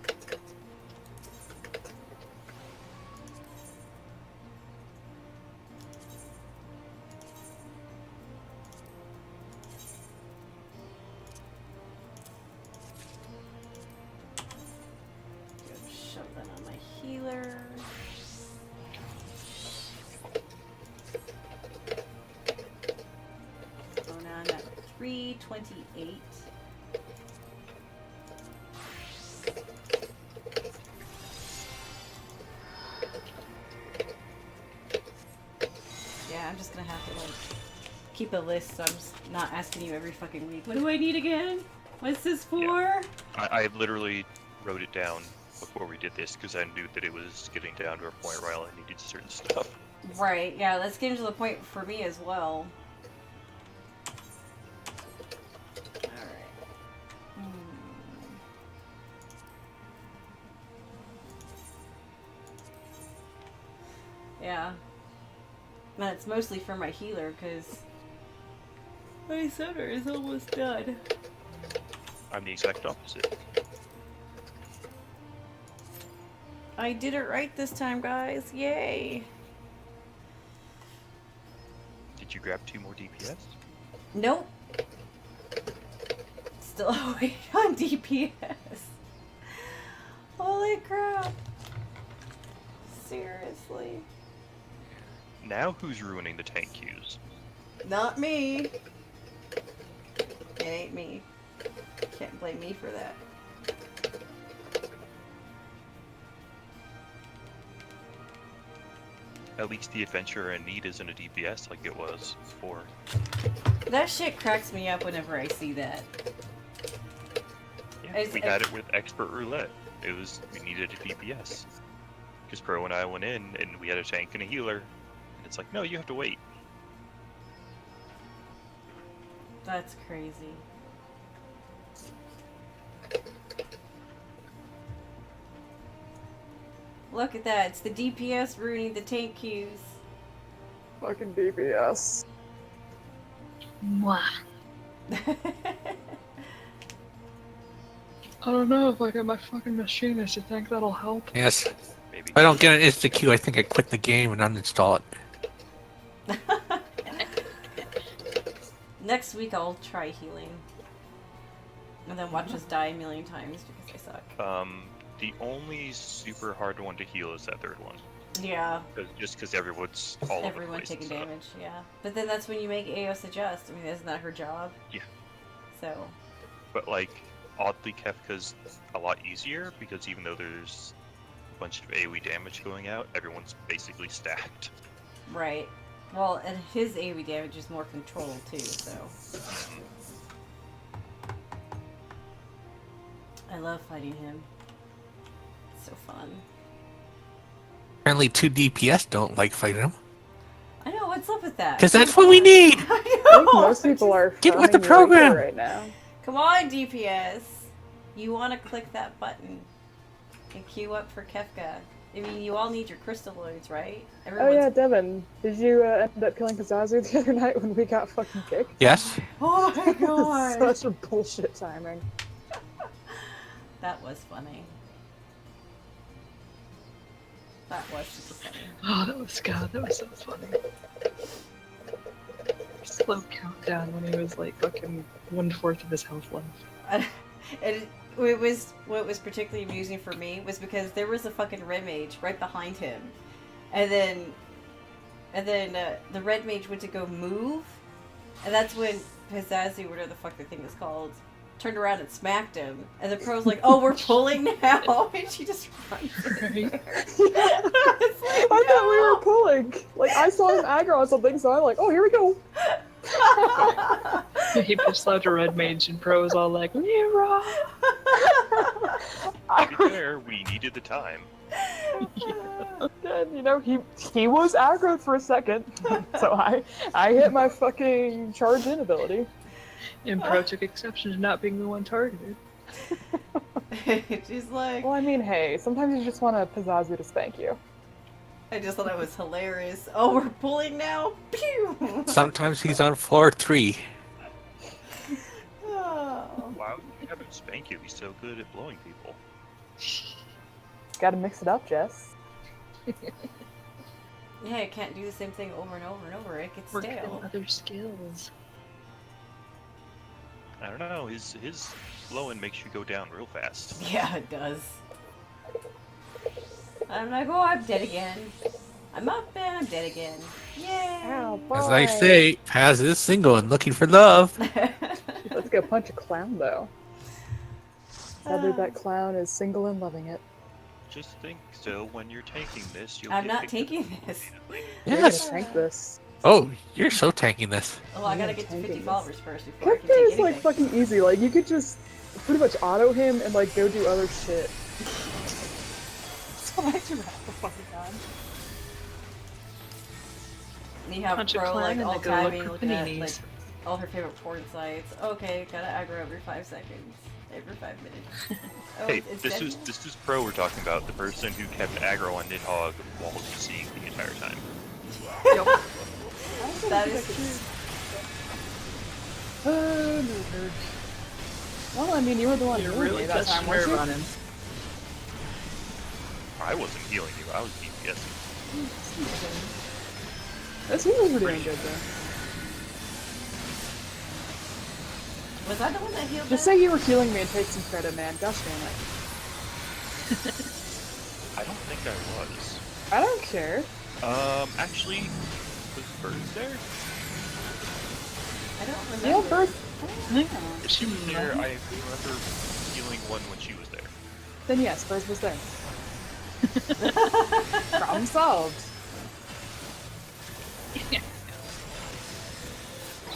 Go shove that on my healer. So now I'm at 328. Yeah, I'm just gonna have to like keep a list so I'm just not asking you every fucking week. What do I need again? What's this for? Yeah. I literally wrote it down before we did this because I knew that it was getting down to a point where I needed certain stuff. Right, yeah, that's getting to the point for me as well. Alright. Yeah. And it's mostly for my healer, because my center is almost done. I'm the exact opposite. I did it right this time, guys. Yay! Did you grab 2 more DPS? Nope. Still waiting on DPS. Holy crap. Seriously. Now who's ruining the tank queues? Not me. It ain't me. Can't blame me for that. At least the adventurer in need isn't a DPS like it was before. That shit cracks me up whenever I see that. Yeah, we had it with expert roulette. It was we needed a DPS. Because Pro and I went in and we had a tank and a healer. And it's like, no, you have to wait. That's crazy. Look at that. It's the DPS ruining the tank queues. Fucking DPS. Mwah. I don't know if I get my fucking machinist. You think that'll help? Yes. Maybe. If I don't get an insta queue, I think I quit the game and uninstall it. Next week I'll try healing. And then watch us die a million times because I suck. The only super hard one to heal is that third one. Yeah. Just because everyone's all over the Everyone place taking and stuff. damage, yeah. But then that's when you make Aos adjust. I mean, isn't that her job? Yeah. So. But like, oddly, Kefka's a lot easier because even though there's a bunch of AoE damage going out, everyone's basically stacked. Right. Well, and his AoE damage is more controlled too, so. I love fighting him. It's so fun. Apparently 2 DPS don't like fighting him. I know, what's up with that? Because that's what we need! I I think know! most people are Get with the farming Eureka program. right now. Come on, DPS! You want to click that button and queue up for Kefka. I mean, you all need your crystalloids, right? Oh yeah, Devin, did you end up killing Kazazu the other night when we got fucking kicked? Yes? Oh my god! Such a bullshit timing. That was funny. That was super funny. Oh, that was so funny. Slow countdown when he was like fucking 1/4 of his health left. And what was particularly amusing for me was because there was a fucking red mage right behind him, and then the red mage went to go move, and that's when Pizazu, whatever the fuck the thing is called, turned around and smacked him, and the pro's like, "Oh, we're pulling now," and she just runs in there. I thought we were pulling. Like I saw him aggro on something, so I'm like, "Oh, here we go." He pitched out a red mage and Pro was all like, Nero! To be fair, we needed the time. And, you know, he was aggroed for a second, so I hit my fucking charge in ability. And Pro took exception to not being the one targeted. She's like, Well, I mean, hey, sometimes you just want a Pizzazu to spank you. I just thought it was hilarious. Oh, we're pulling now? Pew! Sometimes he's on floor 3. Oh. Why would you have him spank you? He's so good at blowing people. Gotta mix it up, Jess. Yeah, I can't do the same thing over and over and over. It gets Work on stale. other skills. I don't know. His blowing makes you go down real fast. Yeah, it does. I'm like, oh, I'm dead again. I'm up and I'm dead again. Yay! Ow, boy. As I say, Paz is single and looking for love. Let's go punch a clown, though. Sadly, that clown is single and loving it. Just think so when you're tanking this, you'll I'm get not picked up taking this. You're Yes. gonna tank this. Oh, you're so tanking this. Oh, I gotta I'm get to tanking 50 this. followers first before I can Kefka take is like anything. fucking easy. Like, you could just pretty much auto him and like go do other shit. So I do half the fucking time. You have Punch a pro clown like and all they go look timing, for looking at paninis. like all her favorite porn sites. Okay, gotta aggro every 5 seconds, every 5 minutes. Oh, Hey, it's this dead. is pro we're talking about. The person who kept aggro on Nidhogg while seeing the entire time. That is true. Nerd. Well, I mean, you were the one You're doing really it that time, touching weren't nerve you? on him. I wasn't healing you. I was DPSing. Those healers were doing good, though. Was I the one that healed Just them? say you were healing me and take some credit, man. Gosh damn it. I don't think I was. I don't care. Actually, was Birds there? I don't remember. Neil Bird. She was there. I remember healing one when she was there. Then yes, Bird was there. Problem solved.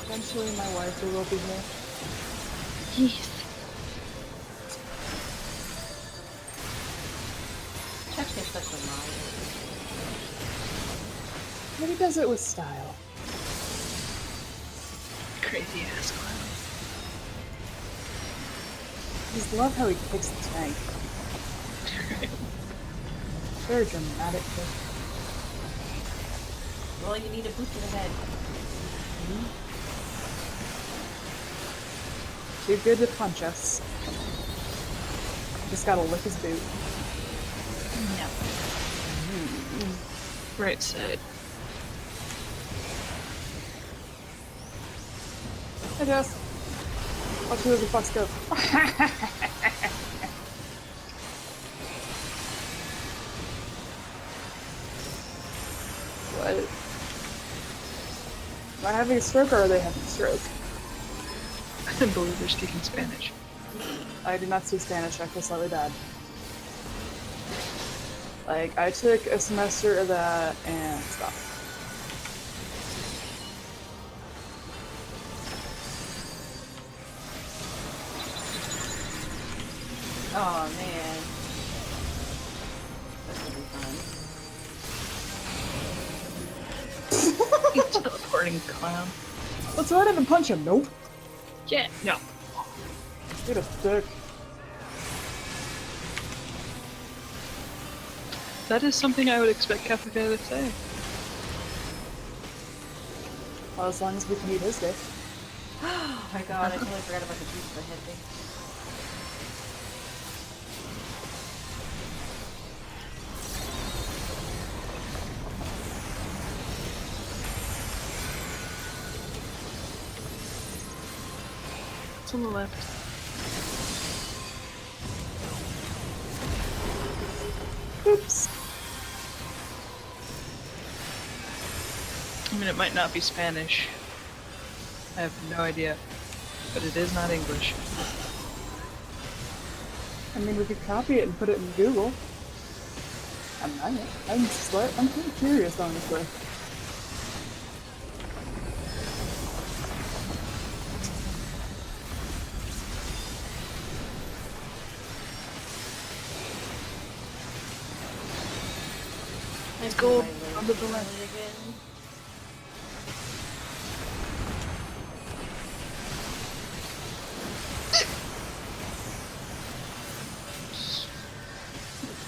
Eventually, my wife will be here. Yes. Check is such a liar. But he does it with style. Crazy ass clown. Just love how he kicks the tank. Very dramatic. Well, you need a boot to the head. Too good to punch us. Just gotta lick his boot. No. Right side. Hey, Jess. Watch who the fucks go. What? Am I having a stroke or are they having a stroke? I believe they're speaking Spanish. I do not speak Spanish. I feel slightly bad. Like, I took a semester of that and stopped. Oh man. This will be fun. You teleporting clown. Let's run in and punch him. Nope. Yeah. No. Get a dick. That is something I would expect Kefka to say. Well, as long as we can eat his dick. Oh my god, I totally forgot about the juice of the head thing. It's on the left. Oops. I mean, it might not be Spanish. I have no idea. But it is not English. I mean, we could copy it and put it in Google. I'm kind of curious, honestly. Let's go do my under little the left. belly again.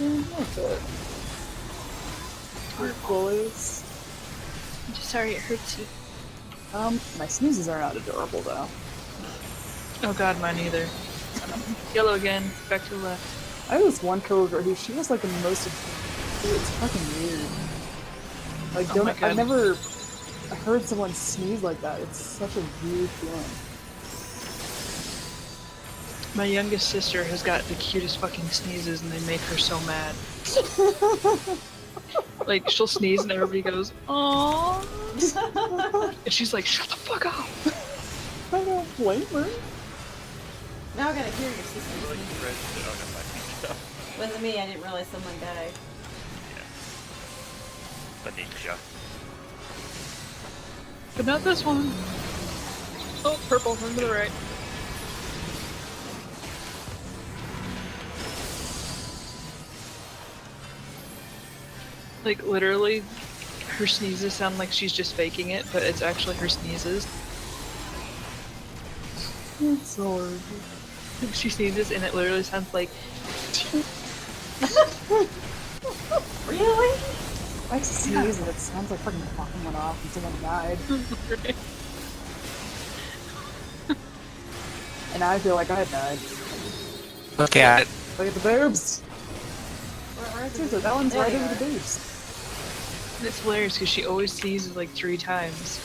That's it. Poor bullies. I'm just sorry it hurts you. My sneezes are not adorable though. Oh god, mine either. Yellow again, back to the left. I have this one coworker who she was like the most. Dude, it's fucking weird. Like, Oh my God. I've never heard someone sneeze like that. It's such a weird feeling. My youngest sister has got the cutest fucking sneezes and they make her so mad. Like, she'll sneeze and everybody goes, aww. And she's like, shut the fuck up. I don't blame her. Now I gotta hear your sister. Like, red, oh, no, I think Wasn't me, I didn't realize someone died. the ninja. But not this one. Oh, purple, run to the right. Like, literally, her sneezes sound like she's just faking it, but it's actually her sneezes. It's so weird. She sneezes and it literally sounds like... Really? I sneeze and it sounds like fucking fucking went off and someone died. And I feel like I died. Look at it. Look at the boobs! Where are Seriously, the that one's There right they over are. the boobs. It's hilarious because she always sneezes like 3 times.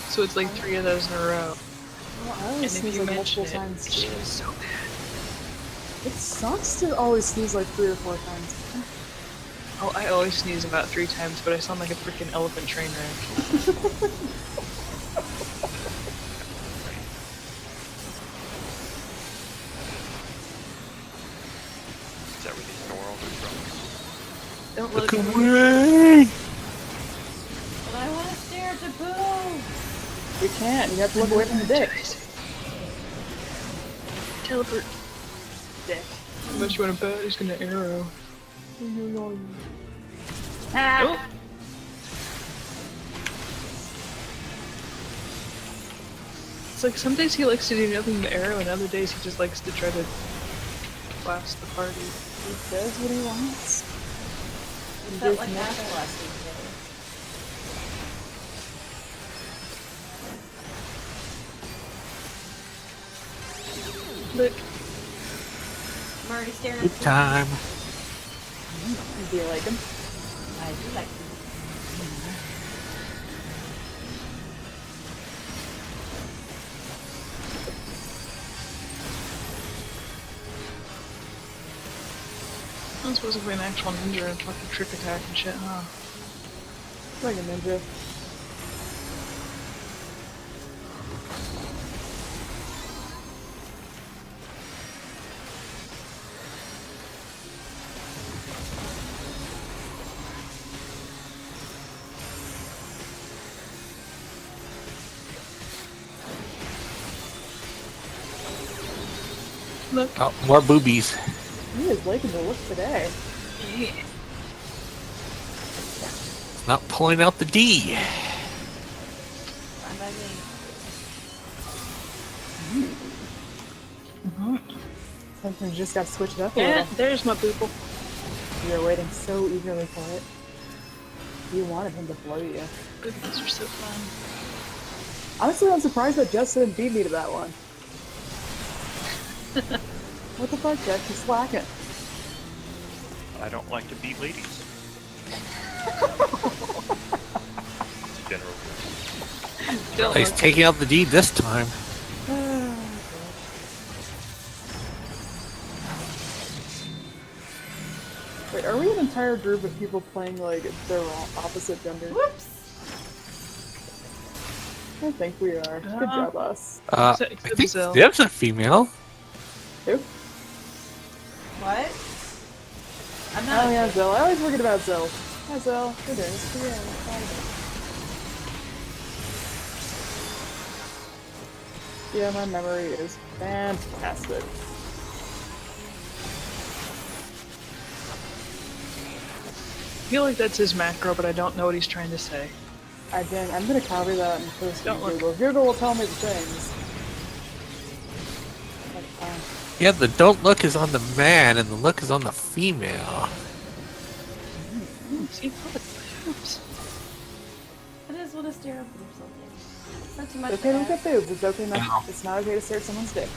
So it's like 3 of those in a row. Well, I And always if sneeze you like mention multiple it, times she too. was so mad. It sucks to always sneeze like 3 or 4 times. Oh, I always sneeze about 3 times, but I sound like a freaking elephant train wreck. Is that where they store all their drugs? Don't look Look away. away! But I want to stare at the boob. You can't, you have to look away from the dick. Teleport. Dick. Unless you want to bet, he's gonna arrow. Ah. Oh! It's like some days he likes to do nothing but arrow, and other days he just likes to try to blast the party. He does what he wants. It felt like apple blasting together. Look, I'm already staring at Good the boob. time. Do you like him? I do like them. I'm supposed to be an actual ninja and fucking trick attack and shit, huh? Like a ninja. Look. Oh, more boobies. He is liking the look today. Yeah. Not pulling out the D. Fine by me. Sometimes you just gotta switch it up a Yeah, little. there's my boople. You were waiting so eagerly for it. You wanted him to blow you. Boobies are so fun. Honestly, I'm surprised that Jess didn't beat me to that one. What the fuck, Jess? You're slacking. I don't like to beat ladies. It's a general rule. Don't He's look. taking out the D this time. Wait, are we an entire group of people playing like their opposite gender? Whoops. I think we are. Good job, us. I Except think Zell. Zeb's a female. Who? What? I'm not. Oh yeah, Zell. I always forget about Zell. Hi, Zell. You're doing this again. Yeah, my memory is fantastic. I feel like that's his macro, but I don't know what he's trying to say. I'm gonna copy that and post it Don't to look. Google. Google will tell me the things. Like, Yeah, the don't look is on the man and the look is on the female. See, look, boobs. I just want to stare at boobs all day. It's not too much. It's okay to to look at ask. boobs. It's okay not. Ow. It's not okay to stare at someone's dick.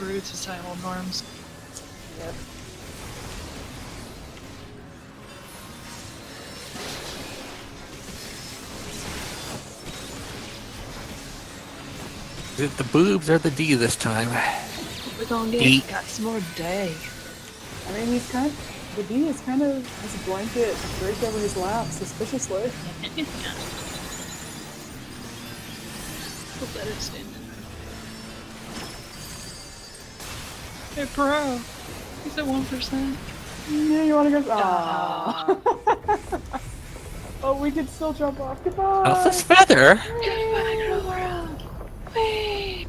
Rude societal norms. Yep. Is it the boobs or the D this time? We're gonna Eat. got some more day. I mean, he's kind of. The D is kind of has a blanket draped over his lap suspiciously. Hope that is standing. Hey, bro. He's at 1%. Yeah, you want to go? Ah. Oh, we can still jump off. Goodbye. Alpha's feather? Goodbye, girl world. Whee!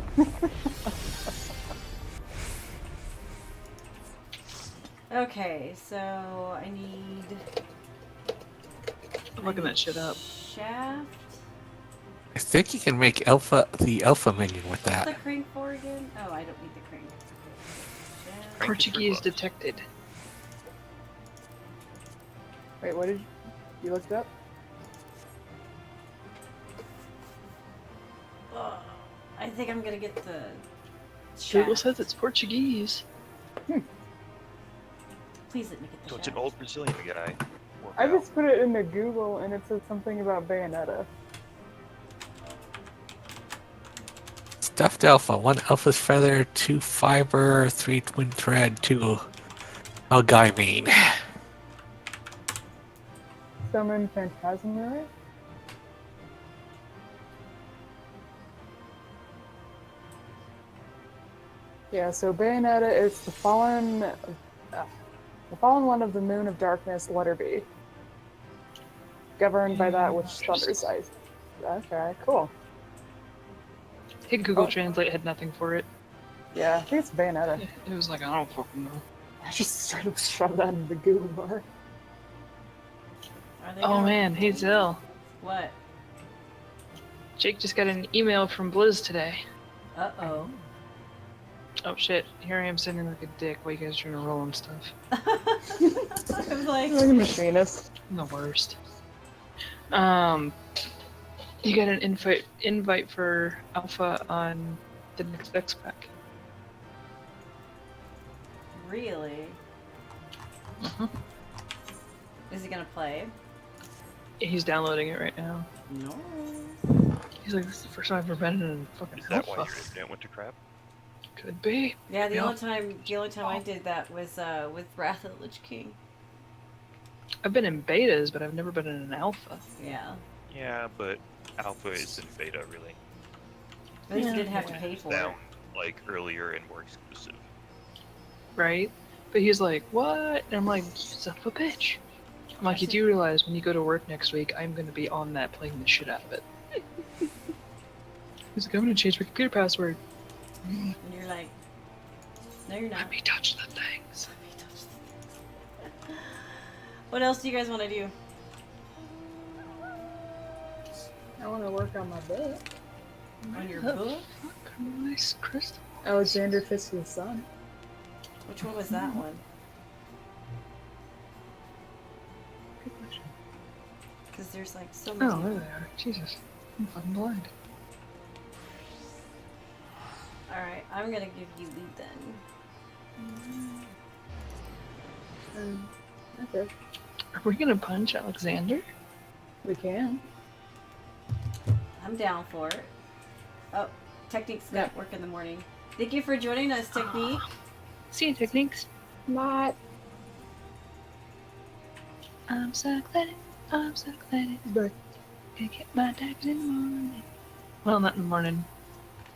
Okay, so I need I'm looking that shit up. shaft. I think you can make the alpha minion with What's the that. crank for again? Oh, I don't need the crank. Shaft. Crank is for Portuguese gloves. detected. Wait, what did you looked it up? Ugh, I think I'm gonna get the Google shaft. says it's Portuguese. Please let me get the So it's shaft. an old Brazilian guy. Work I out. just put it into Google and it says something about Bayonetta. Stuffed alpha, 1 alpha's feather, 2 fiber, 3 twin thread, 2 algaimine. Summon Phantasmary? Yeah, so Bayonetta is the fallen one of the Moon of Darkness, letter B. Governed by that which thunders ice. Okay, cool. Hit Google Oh. Translate had nothing for it. Yeah, I think it's Bayonetta. It was like, I don't fucking know. I just straight up shoved that into the Google bar. Are they Oh gonna- man, hey Zill. What? Jake just got an email from Blizz today. Uh-oh. Oh shit, here I am sending like a dick while you guys are trying to roll and stuff. I was like, Like a machinist. I'm the worst. You got an invite for Alpha on the next X pack. really? Uh-huh. Is he gonna play? He's downloading it right now. No. He's like, this is the first time I've ever been in a fucking Is that why Alpha. your internet went to crap? Could be. Yeah, the Yeah. only time I did that was with Wrath of the Lich King. I've been in betas, but I've never been in an alpha. Yeah. Yeah, but Alpha is in beta, really. At least Yeah. you didn't have to pay for it. Sound like earlier and more exclusive. Right? But he's like, what? And I'm like, son of a bitch. I'm like, you do realize when you go to work next week, I'm going to be on that playing the shit out of it. He's like, I'm going to change my computer password. And you're like, no, you're not. Let me touch the things. What else do you guys want to do? I want to work on my book. On your Oh, book? fuck, nice crystal. Alexander Fisk's son. Which one was that one? Good question. Because there's like so many. Oh, there they are. Jesus. I'm fucking blind. Alright, I'm gonna give you lead then. Okay, Are we going to punch Alexander? we can. I'm down for it. Oh, Technique's got work in the morning. Thank you for joining us, Technique. See you, Techniques. Not. I'm so glad. I'm so glad. But Gonna get my tags in the morning. Well, not in the morning.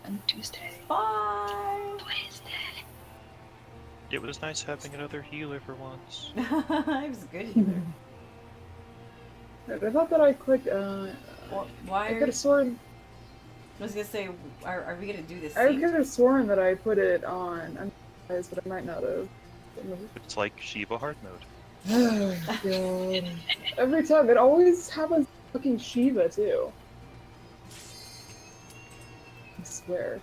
On Tuesday. Bye! Wednesday. It was nice having another healer for once. I was good here. I thought that I clicked. Why I are could have sworn. I was gonna say, are we gonna do this? I sync? could have sworn that I put it on. I'm surprised, but I might not have. It's like Shiva hard mode. Oh god! Every time it always happens. Fucking Shiva too. I swear.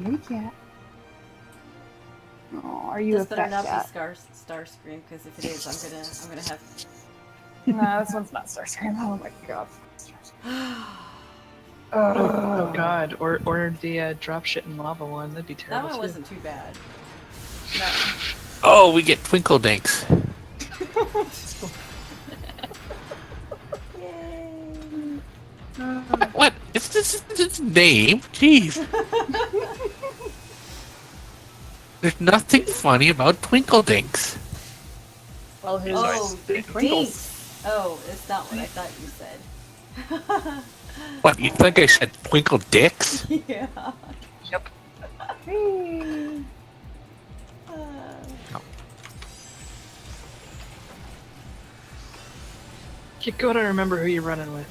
Hey cat. Oh, are you This a better fat not cat? be Starscream, because if it is, I'm gonna have. Nah, this one's not Starscream. Oh my god. Oh god, or the drop shit in lava one. That'd be That terrible one too. wasn't too bad. No. Oh, we get Twinkle Dinks. Yay! What? It's this its name? Jeez. There's nothing funny about Twinkle Dinks. Well, his Oh, big twinkles. dinks! Oh, it's not what I thought you said. What, you think I said Twinkle Dicks? Yeah. Yep. You gotta remember who you're running with.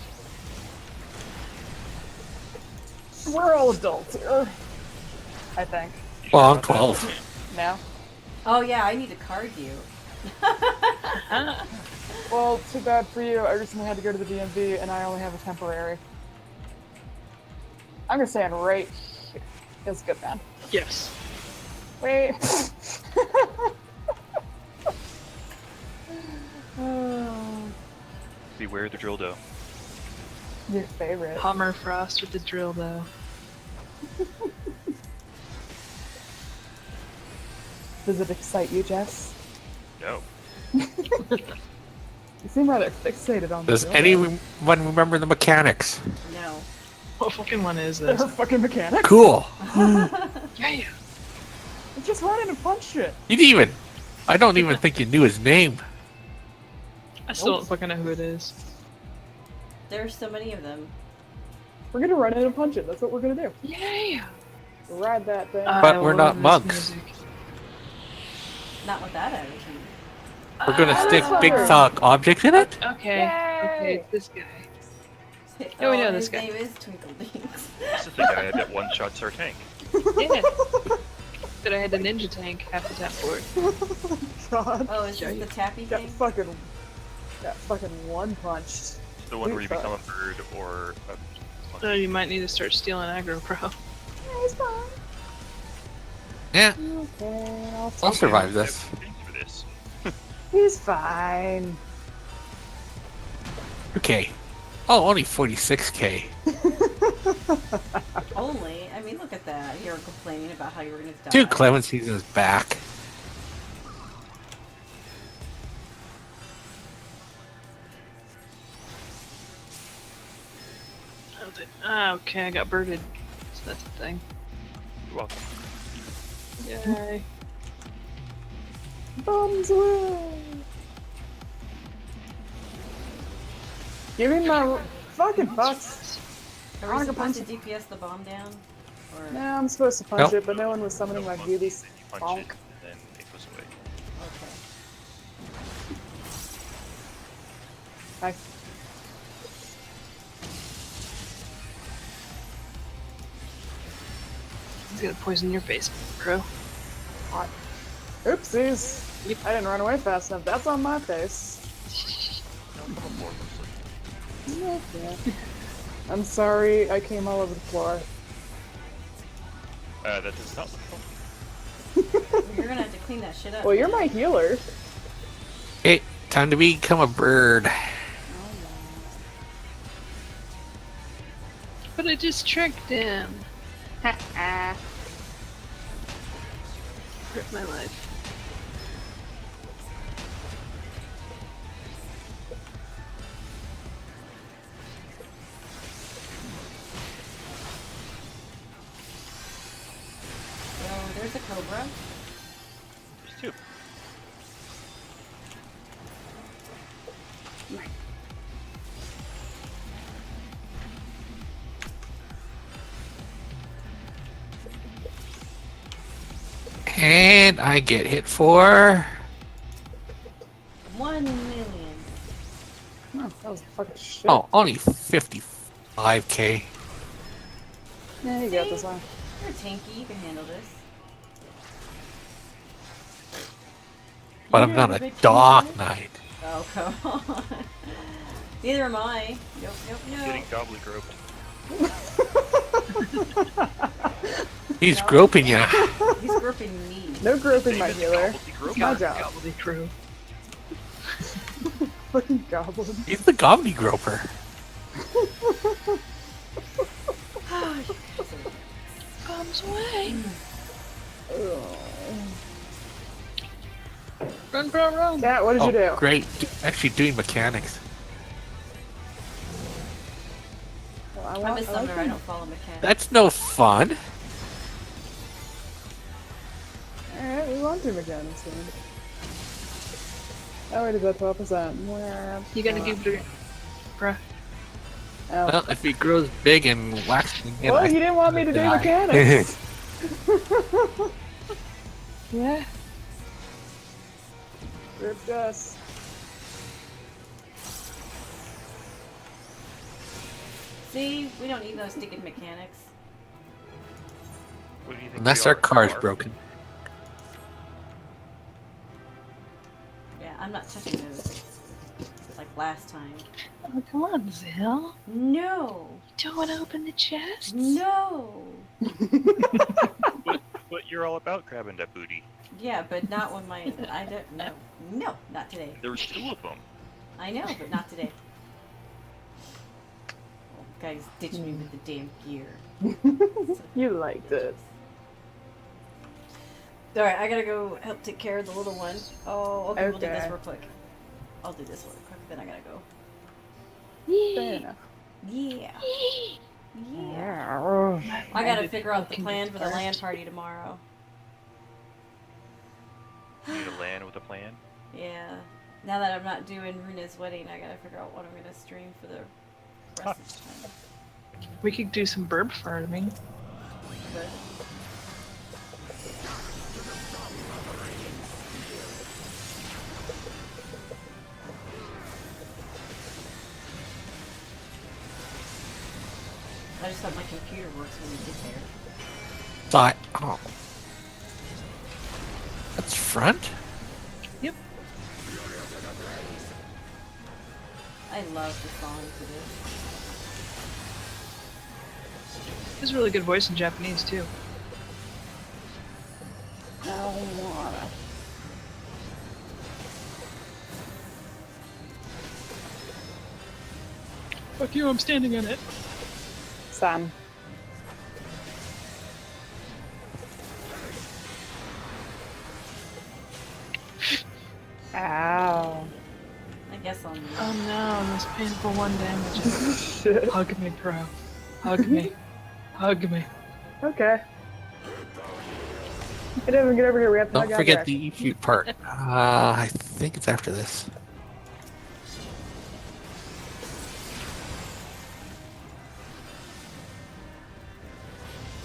We're all adults here. I think. Well, I'm 12. No? Oh yeah, I need to card you. Well, too bad for you. I recently had to go to the DMV and I only have a temporary. I'm gonna stand right here. Feels good, man. Yes. Wait. Oh, Beware the drill dough. your favorite. Palmer Frost with the drill though. Does it excite you, Jess? No. You seem rather fixated on Does the anyone remember the mechanics? No. What fucking one is They're this? fucking mechanics. Cool. Yeah. Just run in and punch shit. You didn't even. I don't even think you knew his name. I still don't fucking know who it is. There's so many of them. We're gonna run in and punch it. That's what we're gonna do. Yay! Ride that thing. But we're not love this monks. music. Not with that attitude. We're gonna Ah, stick that's big fine. talk objects in it? Okay. Yay! Okay, it's this guy. Oh, Yeah, we know his this guy. name is Twinkle Dinks. This is the guy that one-shots our tank. Yeah. But I had the ninja tank half the time for it. God. Oh, is this the tappy Got thing? fucking one punched. The one where you become a bird or a So you might need to start stealing aggro pro. Yeah, he's fine. Yeah, Okay, I'll survive this. For this. He's fine. Okay. Oh, only 46k. Only. I mean, look at that. You're complaining about how you were gonna die. Dude, Clemency's in his back. Okay, I got birded. So that's a thing. You're welcome. Yay. Bombs away. Give me my fucking bucks. Are I we wanna go supposed to punch DPS the bomb down? Or... No, I'm supposed to punch Nope. it, but no one was summoning my beauties. Then you punch Bonk. it, and then it goes away. Okay. Hi. He's gonna poison your face, bro. Hot. Oopsies. I didn't run away fast enough. That's on my face. Okay. I'm sorry, I came all over the floor. That does not look fun. You're gonna have to clean that shit up. Well, you're my healer. Hey, time to become a bird. But I just tricked him. Rip my life. Oh, there's a cobra. There's two. And I get hit for 1 million. Oh, that was fucking shit. oh, only 55k. Yeah, you got this one. You're tanky. You can handle this. But I'm not a Dark Knight. Oh, come on. Neither am I. Nope, nope, nope. Getting gobbly groped. He's No. groping you. He's gripping me. No groping, my David's healer. gobbledygook. My job. Gobbly crew. Fucking goblin. He's the Gobby Groper. Bombs away. Oh. Run, run, run. Cat, what did Oh, you do? great. Actually doing mechanics. Well, I'm a summoner, I him. don't follow mechanics. That's no fun. Alright, we want to mechanics then. Oh, wait, is that 12%? You gotta give it a... Bruh. Oh. Well, if he grows big and whacks me again, Well, I you didn't want me to do die. mechanics. Yeah. Rip dust. See, we don't need those sticking mechanics. What do you think Unless we our are? car's Car? broken. Yeah, I'm not touching those. Like last time. Oh, come on, Zell. No! Don't want to open the chest? No! What you're all about grabbing that booty? Yeah, but not when my... I don't know. No, not today. There was 2 of them. I know, but not today. Oh, guys ditching me with the damn gear. You liked it. Alright, I gotta go help take care of the little one. Oh, okay, we'll do this Okay. real quick. I'll do this real quick, then I gotta go. Fair enough. Yeah. Yeah. Yeah. I gotta figure out the plan for the land party tomorrow. You need to land with a plan. Yeah. Now that I'm not doing Runa's wedding, I gotta figure out what I'm gonna stream for the rest of the time. We could do some burp farming. But I just hope my computer works when we get there. Thought, oh. That's front? Yep. I love the song for this. There's a really good voice in Japanese, too. I don't wanna. Fuck you, I'm standing in it. Sam. Ow. I guess I'll Oh no, this painful 1 damage. Shit. Hug me, bro. Hug me. Hug me. Okay. Get over here. We have to Don't hug out forget there. the E-shoot part. I think it's after this.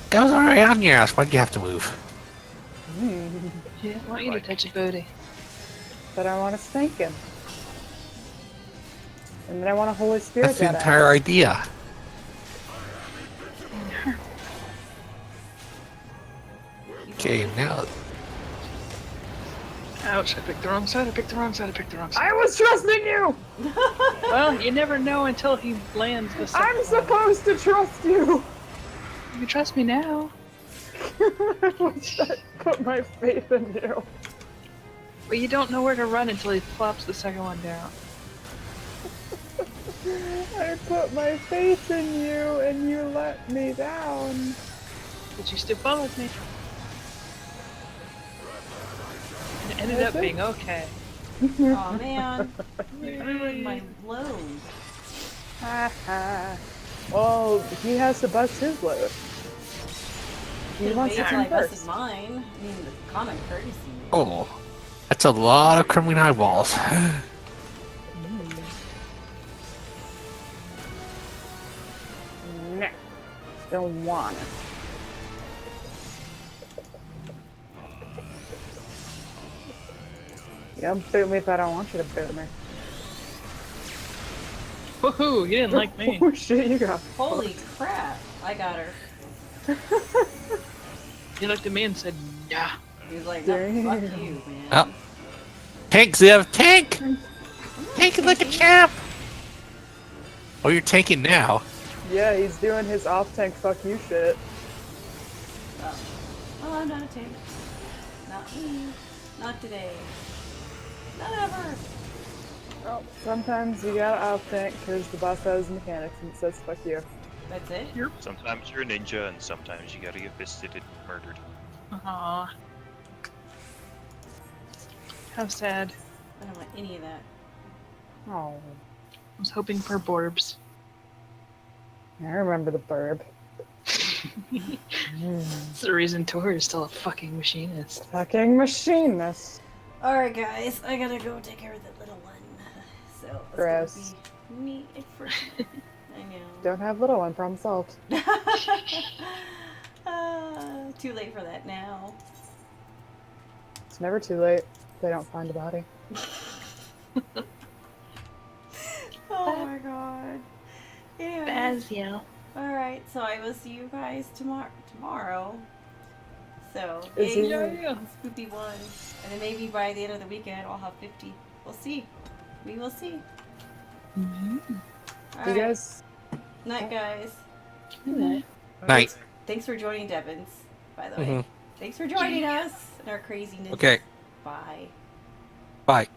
That was already on your ass. Why'd you have to move? Yeah, I want you to touch a booty. But I want to spank him. And then I want a Holy Spirit That's the that entire idea. Okay, now Ouch, I picked the wrong side, I picked the wrong side, I picked the wrong side. I was trusting you! Well, you never know until he lands the second I'm one. supposed to trust you! You can trust me now. I put my faith in you. But you don't know where to run until he flops the second one down. I put my faith in you and you let me down. But you still followed me. And it ended up being okay. Oh man, you ruined my load. Haha. Well, he has to bust his load. He Could've wants to waited till I come busted first. mine. I mean, the common courtesy. oh, that's a lot of criminal eyeballs. Nah. Don't want it. You don't boot me if I don't want you to boot me. Woohoo, you didn't like me. Oh shit, you got Holy crap! I got her. You looked at me and said, nah. He was like, no, fuck Damn. you, man. Oh. Tank, Ziv! Tank! Tank like a champ! Oh, you're tanking now. Yeah, he's doing his off-tank fuck you shit. Oh, I'm not a tank. Not me. Not today. Not ever. Well, sometimes you gotta out-tank because the boss has mechanics and it says fuck you. That's it? Sometimes you're a ninja, and sometimes you gotta get fisted and murdered. Aw. How sad. I don't want any of that. Oh, I was hoping for Borbs. I remember the burb. That's the reason Tor is still a fucking machinist. Fucking machinist. Alright, guys, I gotta go take care of the little one. So, it's Gross. gonna be me for I know. Don't have little one, problem solved. Too late for that now. It's never too late. They don't find a body. Oh my god. Anyway. Bazio. Alright, so I will see you guys tomorrow. So, Is he- Yeah. Spoopy 1. And then maybe by the end of the weekend I'll have 50. We'll see. We will see. Mm-hmm. You Alright. guys, Night, guys. Night. Thanks for joining Devins, by the way. Mhm. Thanks for joining us and our craziness. Okay. Bye. Bye.